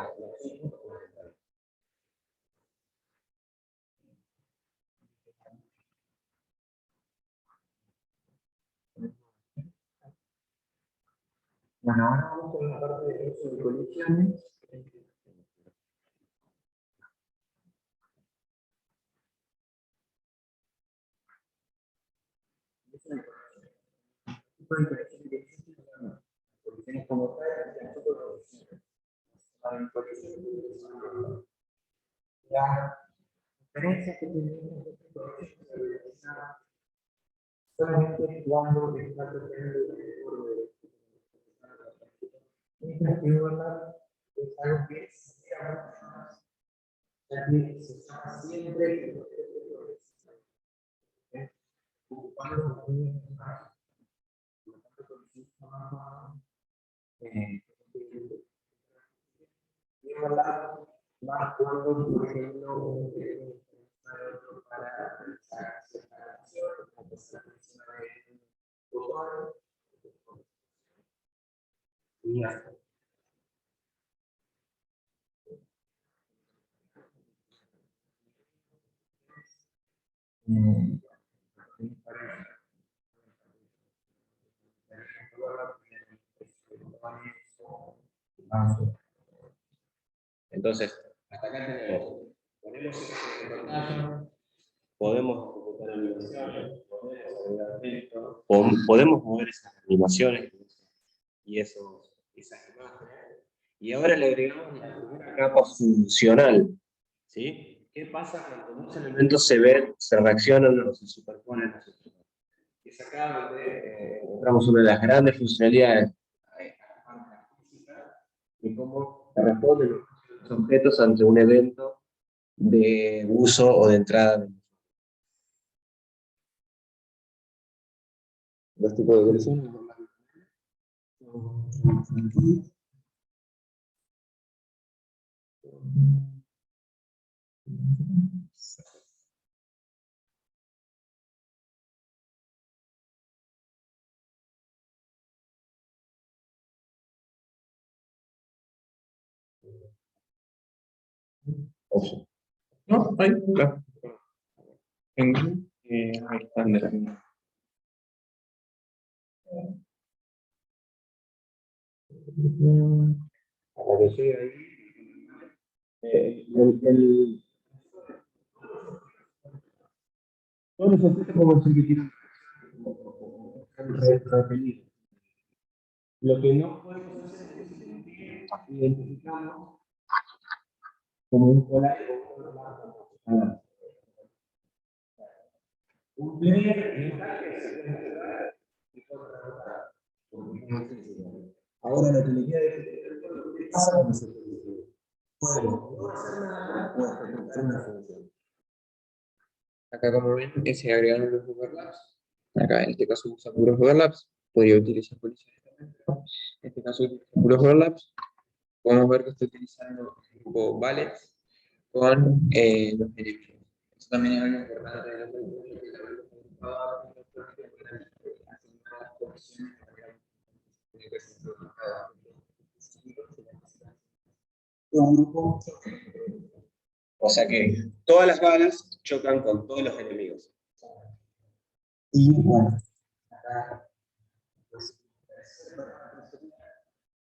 bueno, ahora vamos con la parte de uso de colisiones. Colisiones como tal, la diferencia que tenemos solamente cuando está tocando el borde. Esta figura es algo que se ya que se usa siempre ocupando un más cuando, por ejemplo, para realizar separación, como se menciona en botón, y hasta. Entonces, hasta acá tenemos, ponemos en pantalla, podemos ejecutar animaciones, podemos agregar texto, podemos mover esas animaciones y esas imágenes. Y ahora le agregamos la primera capa funcional. ¿Sí? ¿Qué pasa cuando dos elementos se ven, se reaccionan o se superponen? Es acá donde encontramos una de las grandes funcionalidades de cómo responden los objetos ante un evento de uso o de entrada. Los tipos de versiones. Oso. No, ahí está. Ahí están de la misma. Hasta que llegue ahí. Todos los objetos como si que tienen repelido. Lo que no podemos hacer es identificamos como un colar o un player ahora la teoría de qué pasa cuando se puede no hacer nada o ejecutar una función. Acá, como ven, se agregaron los overlaps. Acá, en este caso, usa puros overlaps. Podría utilizar colisiones también, pero en este caso, utiliza puros overlaps. Podemos ver que estoy utilizando el grupo valets con los enemigos. Eso también es algo importante de la Un grupo. O sea que todas las balas chocan con todos los enemigos. Y bueno, acá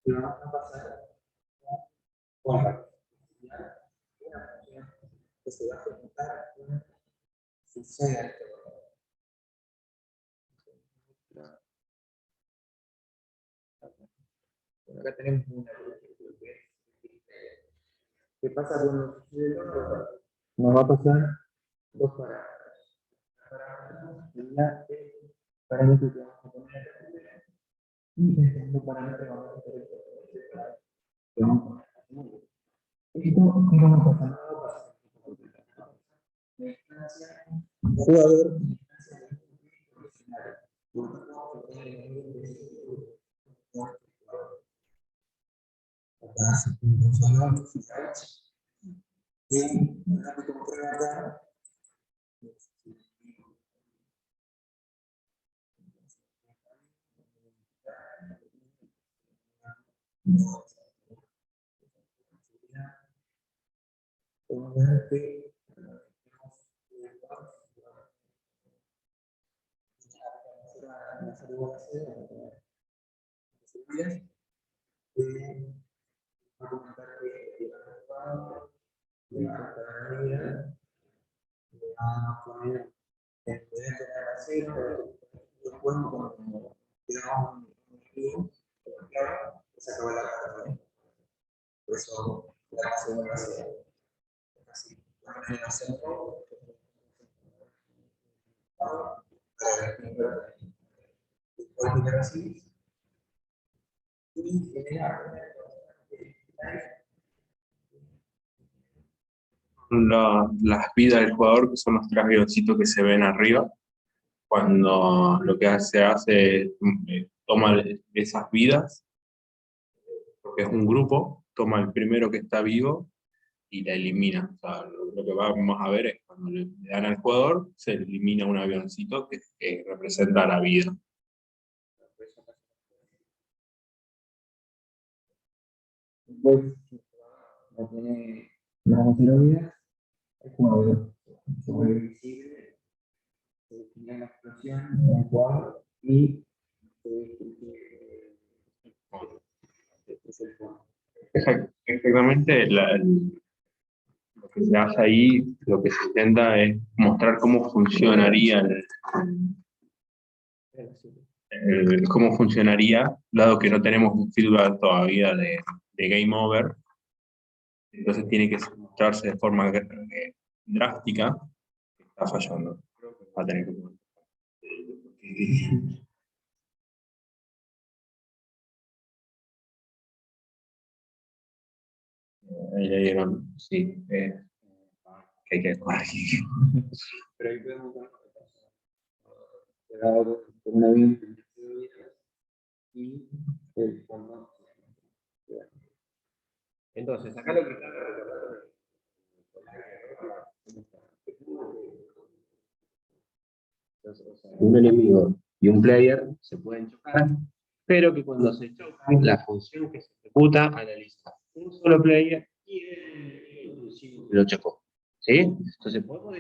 vamos a pasar con que se va a ejecutar una función. Acá tenemos una. ¿Qué pasa cuando sucede esto? Nos va a pasar dos parámetros. El parámetro que vamos a poner y el segundo parámetro que vamos a poner. Esto no nos pasa nada. Jugador. Las vidas del jugador, que son los tres avioncitos que se ven arriba, cuando lo que se hace es toma esas vidas, porque es un grupo, toma el primero que está vivo y la elimina. O sea, lo que vamos a ver es cuando le dan al jugador, se elimina un avioncito que representa la vida. Después, no tiene las vidas, el jugador se vuelve visible, se define la explosión del jugador y se describe el jugador. Exactamente, lo que se hace ahí, lo que se intenta es mostrar cómo funcionaría cómo funcionaría, dado que no tenemos un feedback todavía de game over. Entonces tiene que mostrarse de forma drástica que está fallando. Va a tener que... Ahí le dieron, sí, que hay que corregir. Pero ahí podemos ver quedado por un avión y el fondo. Entonces, acá lo que está recordando un enemigo y un player se pueden chocar, pero que cuando se chocan, la función que se ejecuta analiza un solo player y el lo chocó. ¿Sí? Entonces podemos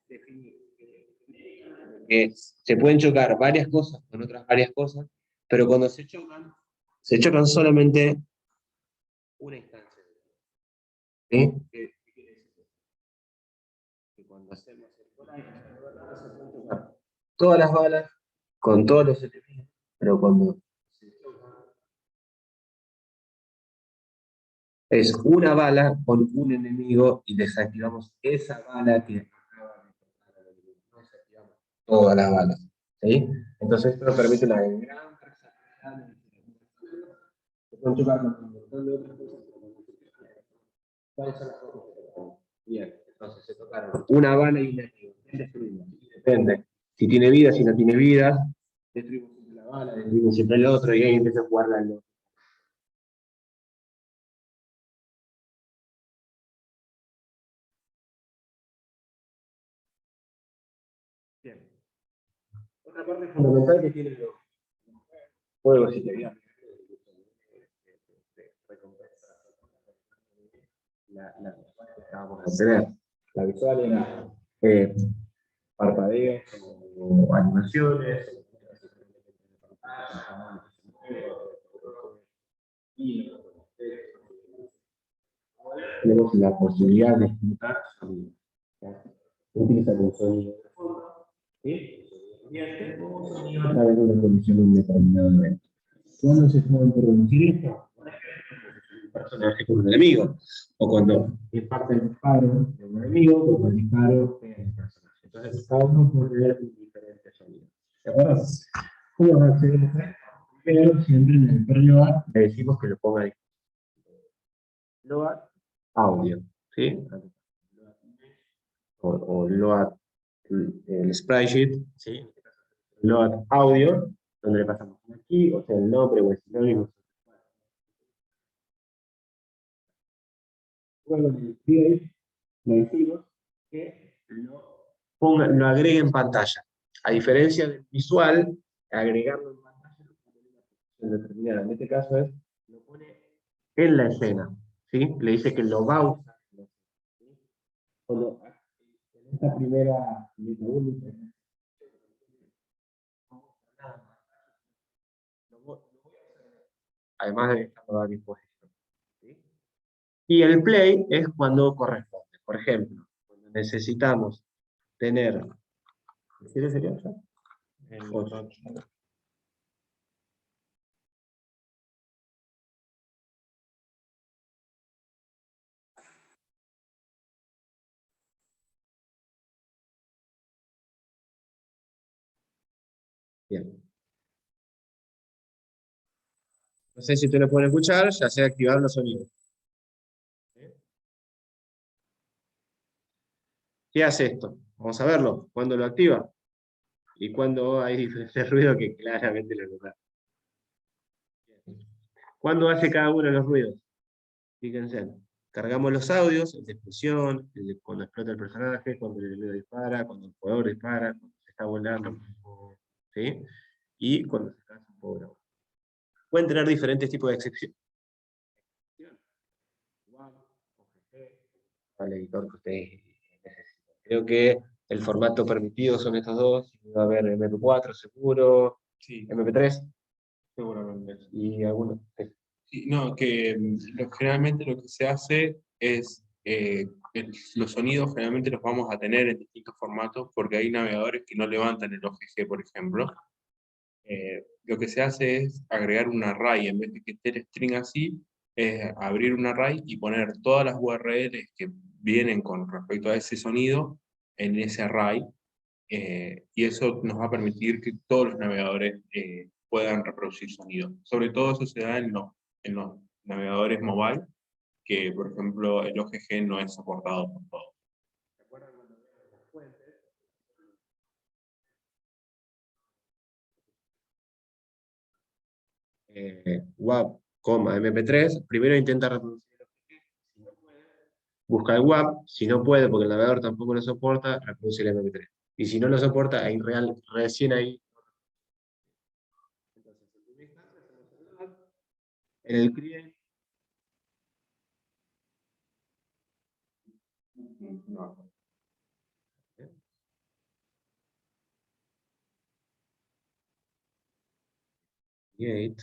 definir que se pueden chocar varias cosas con otras varias cosas, pero cuando se chocan solamente una instancia. ¿Sí? ¿Qué quiere decir? Que cuando hacemos el collide, se pueden chocar todas las balas con todos los enemigos, pero cuando se chocan es una bala con un enemigo y desactivamos esa bala que acaba de tocar al enemigo. No desactivamos todas las balas. ¿Sí? Entonces esto nos permite una gran versatilidad de se pueden chocar con un montón de otras cosas. ¿Cuáles son las cosas que se tocan? Bien, entonces se tocaron una bala y un enemigo. ¿Qué destruimos? Depende. Si tiene vida, si no tiene vida, destruimos siempre la bala, destruimos siempre el otro y ahí empieza a jugar la loca. Bien. Otra parte fundamental que tienen los juegos y teorías la visual que estábamos a tener. La visual era parpadeos o animaciones, y tenemos la posibilidad de explotar sonido. Utilizan un sonido de fondo, ¿sí? Y este sonido a través de una condición de un determinado evento. ¿Cuándo se puede producir esto? Un personaje con un enemigo, o cuando es parte del disparo de un enemigo, o cuando el disparo es el personaje. Entonces, cada uno puede tener un diferente sonido. ¿De acuerdo? ¿Cómo accedemos a esto? Primero, siempre en el preload le decimos que lo ponga ahí. Load audio, ¿sí? O load el sprite sheet, ¿sí? Load audio, donde le pasamos aquí, o sea, el nombre o el sinónimo. Luego en el create le decimos que lo agregue en pantalla. A diferencia del visual, agregarlo en pantalla no pone una posición determinada. En este caso es, lo pone en la escena, ¿sí? Le dice que lo va a usar. ¿Sí? Cuando en esta primera metabólica, además de dejarlo a disposición. ¿Sí? Y el play es cuando corresponde. Por ejemplo, cuando necesitamos tener. ¿Qué sería ya? El 8. Bien. No sé si ustedes lo pueden escuchar, ya sea activar los sonidos. ¿Qué hace esto? Vamos a verlo. ¿Cuándo lo activa? Y cuando hay diferentes ruidos que claramente lo logra. ¿Cuándo hace cada uno de los ruidos? Fíjense. Cargamos los audios, el de explosión, el de cuando explota el personaje, cuando el enemigo dispara, cuando el jugador dispara, cuando se está volando, ¿sí? Y cuando se cansa un poco. Pueden tener diferentes tipos de excepciones. Al editor que ustedes necesitan. Creo que el formato permitido son estos dos. Va a haber MP4 seguro, Sí, MP3 seguramente. y algunos. Sí, no, que generalmente lo que se hace es, los sonidos generalmente los vamos a tener en distintos formatos porque hay navegadores que no levantan el OGG, por ejemplo. Lo que se hace es agregar un array, en vez de que esté el string así, es abrir un array y poner todas las URLs que vienen con respecto a ese sonido en ese array, y eso nos va a permitir que todos los navegadores puedan reproducir sonido. Sobre todo eso se da en los navegadores mobile, que por ejemplo el OGG no es soportado por todos. WAV, MP3, primero intenta reproducir el OGG, si no puede, busca el WAV, si no puede, porque el navegador tampoco lo soporta, reproduce el MP3. Y si no lo soporta, ahí recién ahí. Entonces, en primer caso, hacemos en el create, No. Gate.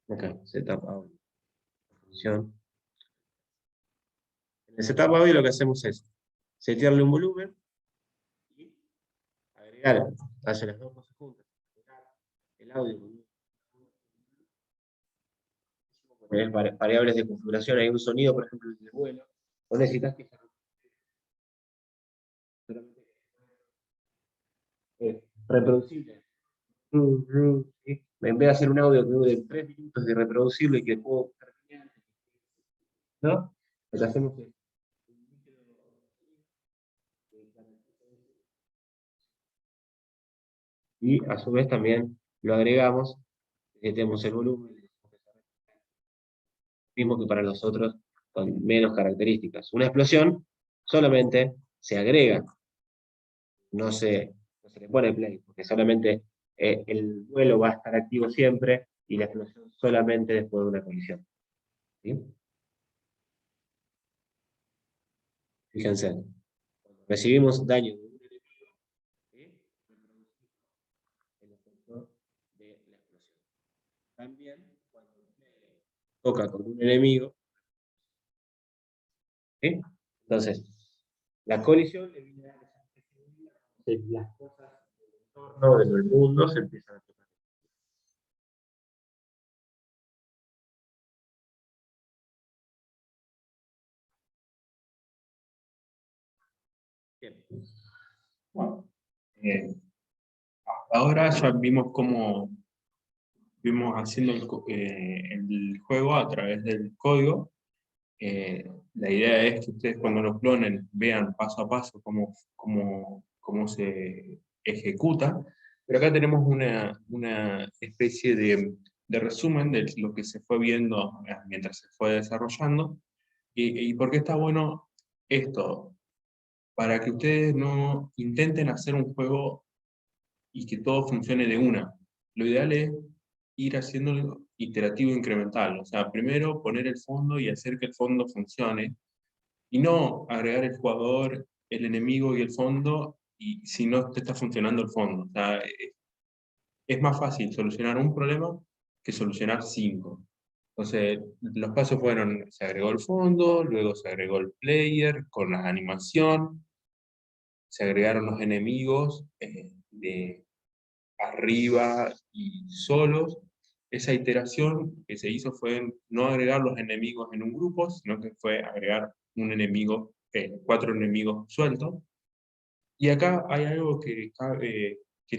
Acá, setup audio. Función. En el setup audio lo que hacemos es setearle un volumen y agregar, hacer las dos cosas juntas, agregar el audio con variables de configuración. Hay un sonido, por ejemplo, de vuelo, o necesitas que reproducible. ¿Sí? En vez de hacer un audio que dure 3 minutos de reproducible y que puedo terminar, ¿no? Lo que hacemos es y a su vez también lo agregamos, tenemos el volumen, mismo que para los otros con menos características. Una explosión solamente se agrega, no se le pone play, porque solamente el vuelo va a estar activo siempre y la explosión solamente después de una colisión. ¿Sí? Fíjense, cuando recibimos daño de un enemigo, ¿sí? El efecto de la explosión. También, cuando toca con un enemigo, ¿sí? Entonces, la colisión le viene a dar esa accesibilidad, las cosas del entorno, del mundo, se empiezan a tocar. Bien. Bueno, ahora ya vimos cómo vimos haciendo el juego a través del código. La idea es que ustedes cuando lo clonen vean paso a paso cómo se ejecuta, pero acá tenemos una especie de resumen de lo que se fue viendo mientras se fue desarrollando. ¿Y por qué está bueno esto? Para que ustedes no intenten hacer un juego y que todo funcione de una. Lo ideal es ir haciendo iterativo incremental, o sea, primero poner el fondo y hacer que el fondo funcione, y no agregar el jugador, el enemigo y el fondo, y si no te está funcionando el fondo. O sea, es más fácil solucionar un problema que solucionar 5. Entonces, los pasos fueron, se agregó el fondo, luego se agregó el player con la animación, se agregaron los enemigos de arriba y solos. Esa iteración que se hizo fue no agregar los enemigos en un grupo, sino que fue agregar un enemigo, 4 enemigos sueltos. Y acá hay algo que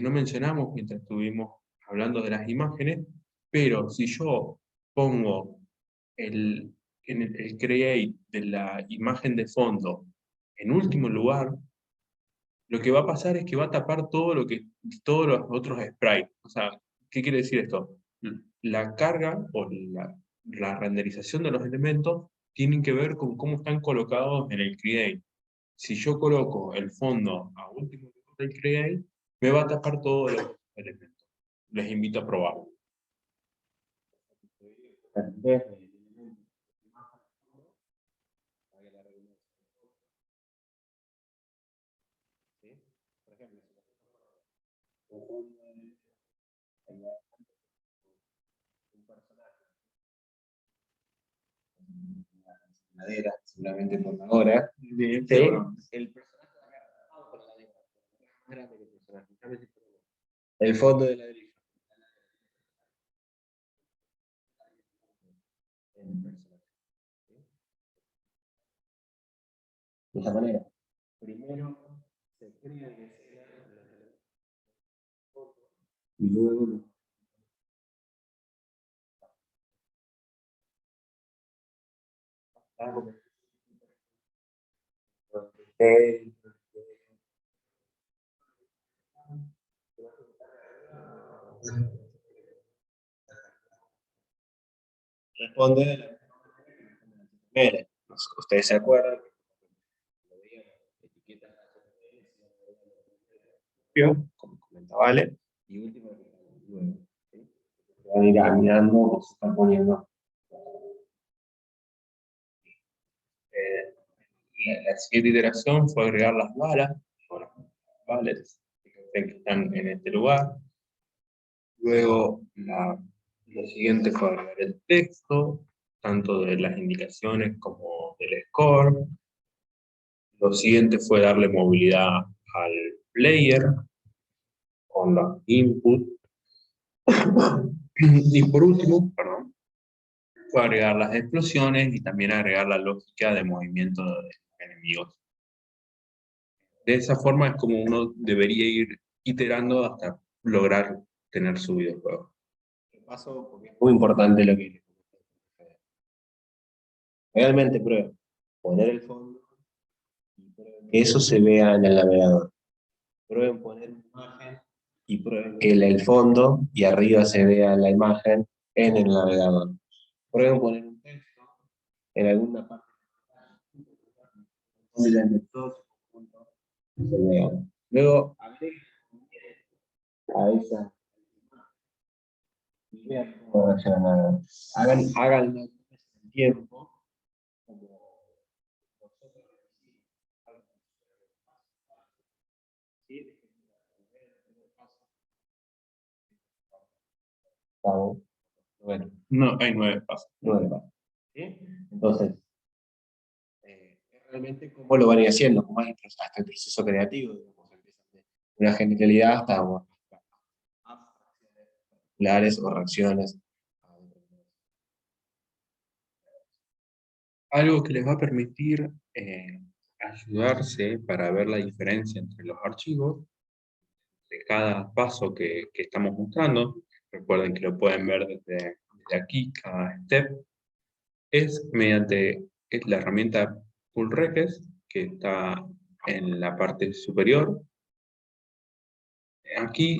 no mencionamos mientras estuvimos hablando de las imágenes, pero si yo pongo el create de la imagen de fondo en último lugar, lo que va a pasar es que va a tapar todos los otros sprites. O sea, ¿qué quiere decir esto? La carga o la renderización de los elementos tienen que ver con cómo están colocados en el create. Si yo coloco el fondo a último lugar del create, me va a tapar todos los elementos. Les invito a probarlo. Madera, seguramente por ahora. Bien, Sí, bueno. el personaje agarrado por la madera, más grande que el personaje. El fondo de ladrillo. El personaje. ¿Sí? De esa manera. Primero se crea en escena y luego lo hago. Responde de la primera. Ustedes se acuerdan que lo veían etiquetas como comentaba Ale, y último, ¿sí? van a ir mirando cómo se está poniendo. La siguiente iteración fue agregar las balas, bueno, ballets, que están en este lugar. Luego, lo siguiente fue agregar el texto, tanto de las indicaciones como del score. Lo siguiente fue darle movilidad al player con los inputs. Y por último, perdón, fue agregar las explosiones y también agregar la lógica de movimiento de los enemigos. De esa forma es como uno debería ir iterando hasta lograr tener su videojuego. Paso porque es muy importante lo que les comenté. Realmente prueben poner el fondo y prueben que eso se vea en el navegador. Prueben poner una imagen y prueben que el fondo y arriba se vea la imagen en el navegador. Prueben poner un texto en alguna parte donde todos se vean. Luego agreguen a esa y vean cómo reaccionan. Háganlo en tiempo como nosotros bueno, No, hay 9 pasos. 9 pasos. ¿Sí? Entonces, es realmente cómo lo van a ir haciendo, cómo es hasta el proceso creativo, cómo se empieza de una generalidad hasta abstracciones particulares o reacciones. Algo que les va a permitir ayudarse para ver la diferencia entre los archivos de cada paso que estamos mostrando. Recuerden que lo pueden ver desde aquí, cada step. Es mediante la herramienta PullReques, que está en la parte superior. Aquí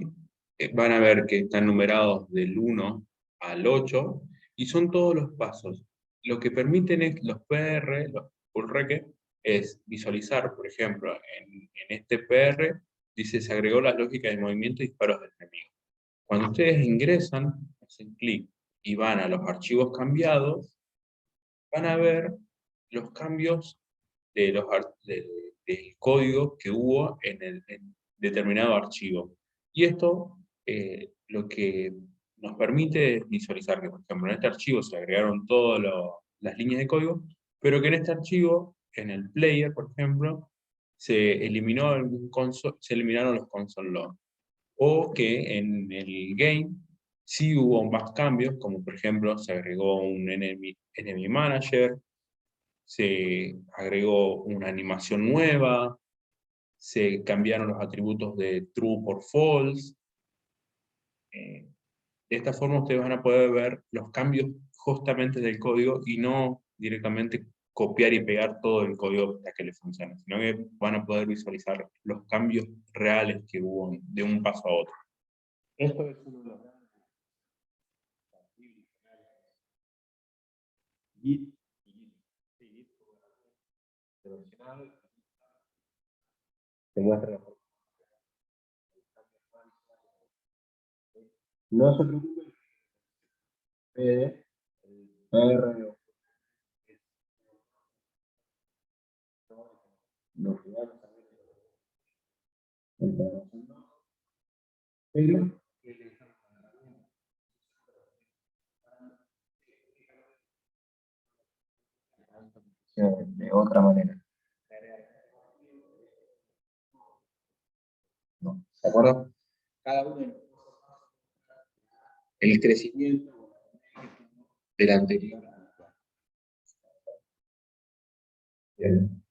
van a ver que están numerados del 1 al 8 y son todos los pasos. Lo que permiten es los PR, los PullReques, es visualizar, por ejemplo, en este PR dice se agregó la lógica de movimiento y disparos del enemigo. Cuando ustedes ingresan, hacen clic y van a los archivos cambiados, van a ver los cambios del código que hubo en determinado archivo. Y esto lo que nos permite es visualizar que, por ejemplo, en este archivo se agregaron todas las líneas de código, pero que en este archivo, en el player, por ejemplo, se eliminaron los console log. O que en el game sí hubo más cambios, como por ejemplo se agregó un enemy manager, se agregó una animación nueva, se cambiaron los atributos de true por false. De esta forma ustedes van a poder ver los cambios justamente del código y no directamente copiar y pegar todo el código para que les funcione, sino que van a poder visualizar los cambios reales que hubo de un paso a otro. Esto es uno de los grandes Git y Git te muestra la forma. No se preocupen, el PR no quedamos a ver pero de otra manera. ¿No? ¿De acuerdo? Cada uno de los el crecimiento del anterior. Bien.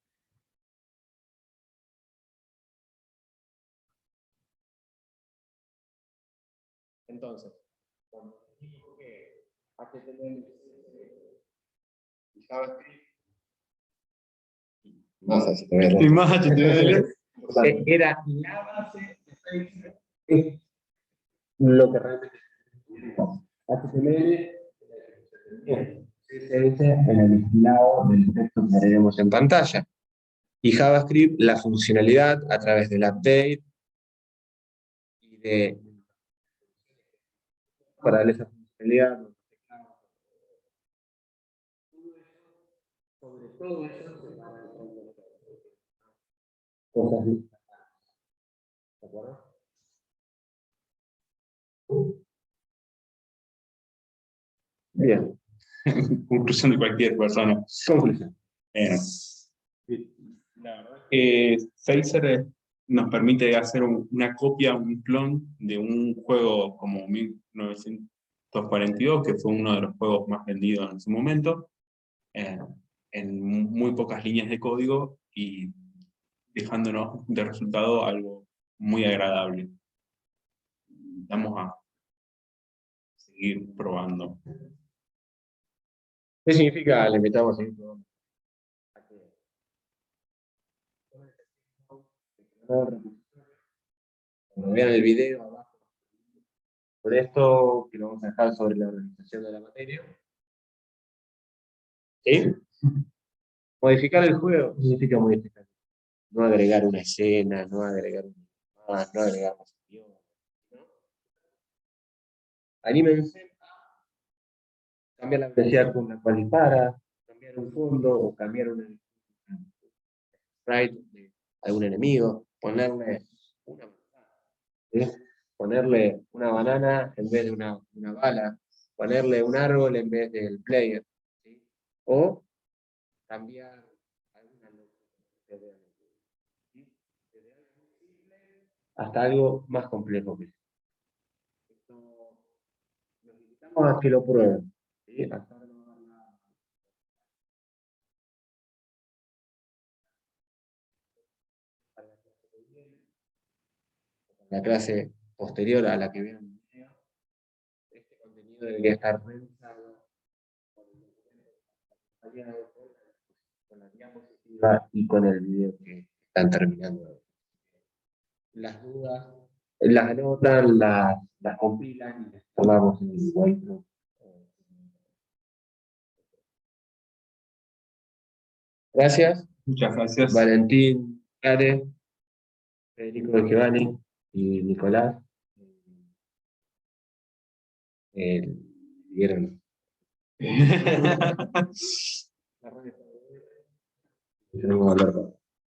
Entonces, cuando digo que HTML y JavaScript más HTML. Y más HTML. Era la base de lo que realmente HTML CSS en el listado del texto que veremos en pantalla y JavaScript la funcionalidad a través del update y de para darle esa pelearnos, sobre todo eso se van a cosas listas. ¿De acuerdo? Bien, Conclusión de cualquier persona. conclusión. La verdad es que Phaser nos permite hacer una copia, un clon de un juego como 1942, que fue uno de los juegos más vendidos en su momento, en muy pocas líneas de código y dejándonos de resultado algo muy agradable. Vamos a seguir probando. ¿Qué significa? Le invitamos a seguir probando. Cuando vean el video abajo, por esto que lo vamos a dejar sobre la organización de la materia. ¿Sí? Modificar el juego. ¿Qué significa modificar? No agregar una escena, no agregar más, no agregar más guión, ¿no? Anímense a cambiar la velocidad con la cual dispara, cambiar un fondo o cambiar un sprite de algún enemigo, ponerle una manzana, ¿sí? Ponerle una banana en vez de una bala, ponerle un árbol en vez del player, ¿sí? O cambiar alguna lógica, ¿sí? Desde algo muy simple hasta algo más complejo que eso. Esto los invitamos a que lo prueben, ¿sí? Hasta ahora no va a dar nada. La clase posterior a la que vean el video, este contenido debería estar revisado con el documento detallado, con la diapositiva y con el video que están terminando. Las dudas las anotan, las compilan y las tomamos en el whiteboard. Gracias. Muchas gracias. Valentín, Karen, Federico de Giovanni y Nicolás. ¿Vieron?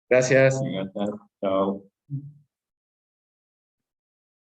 Gracias. Chao.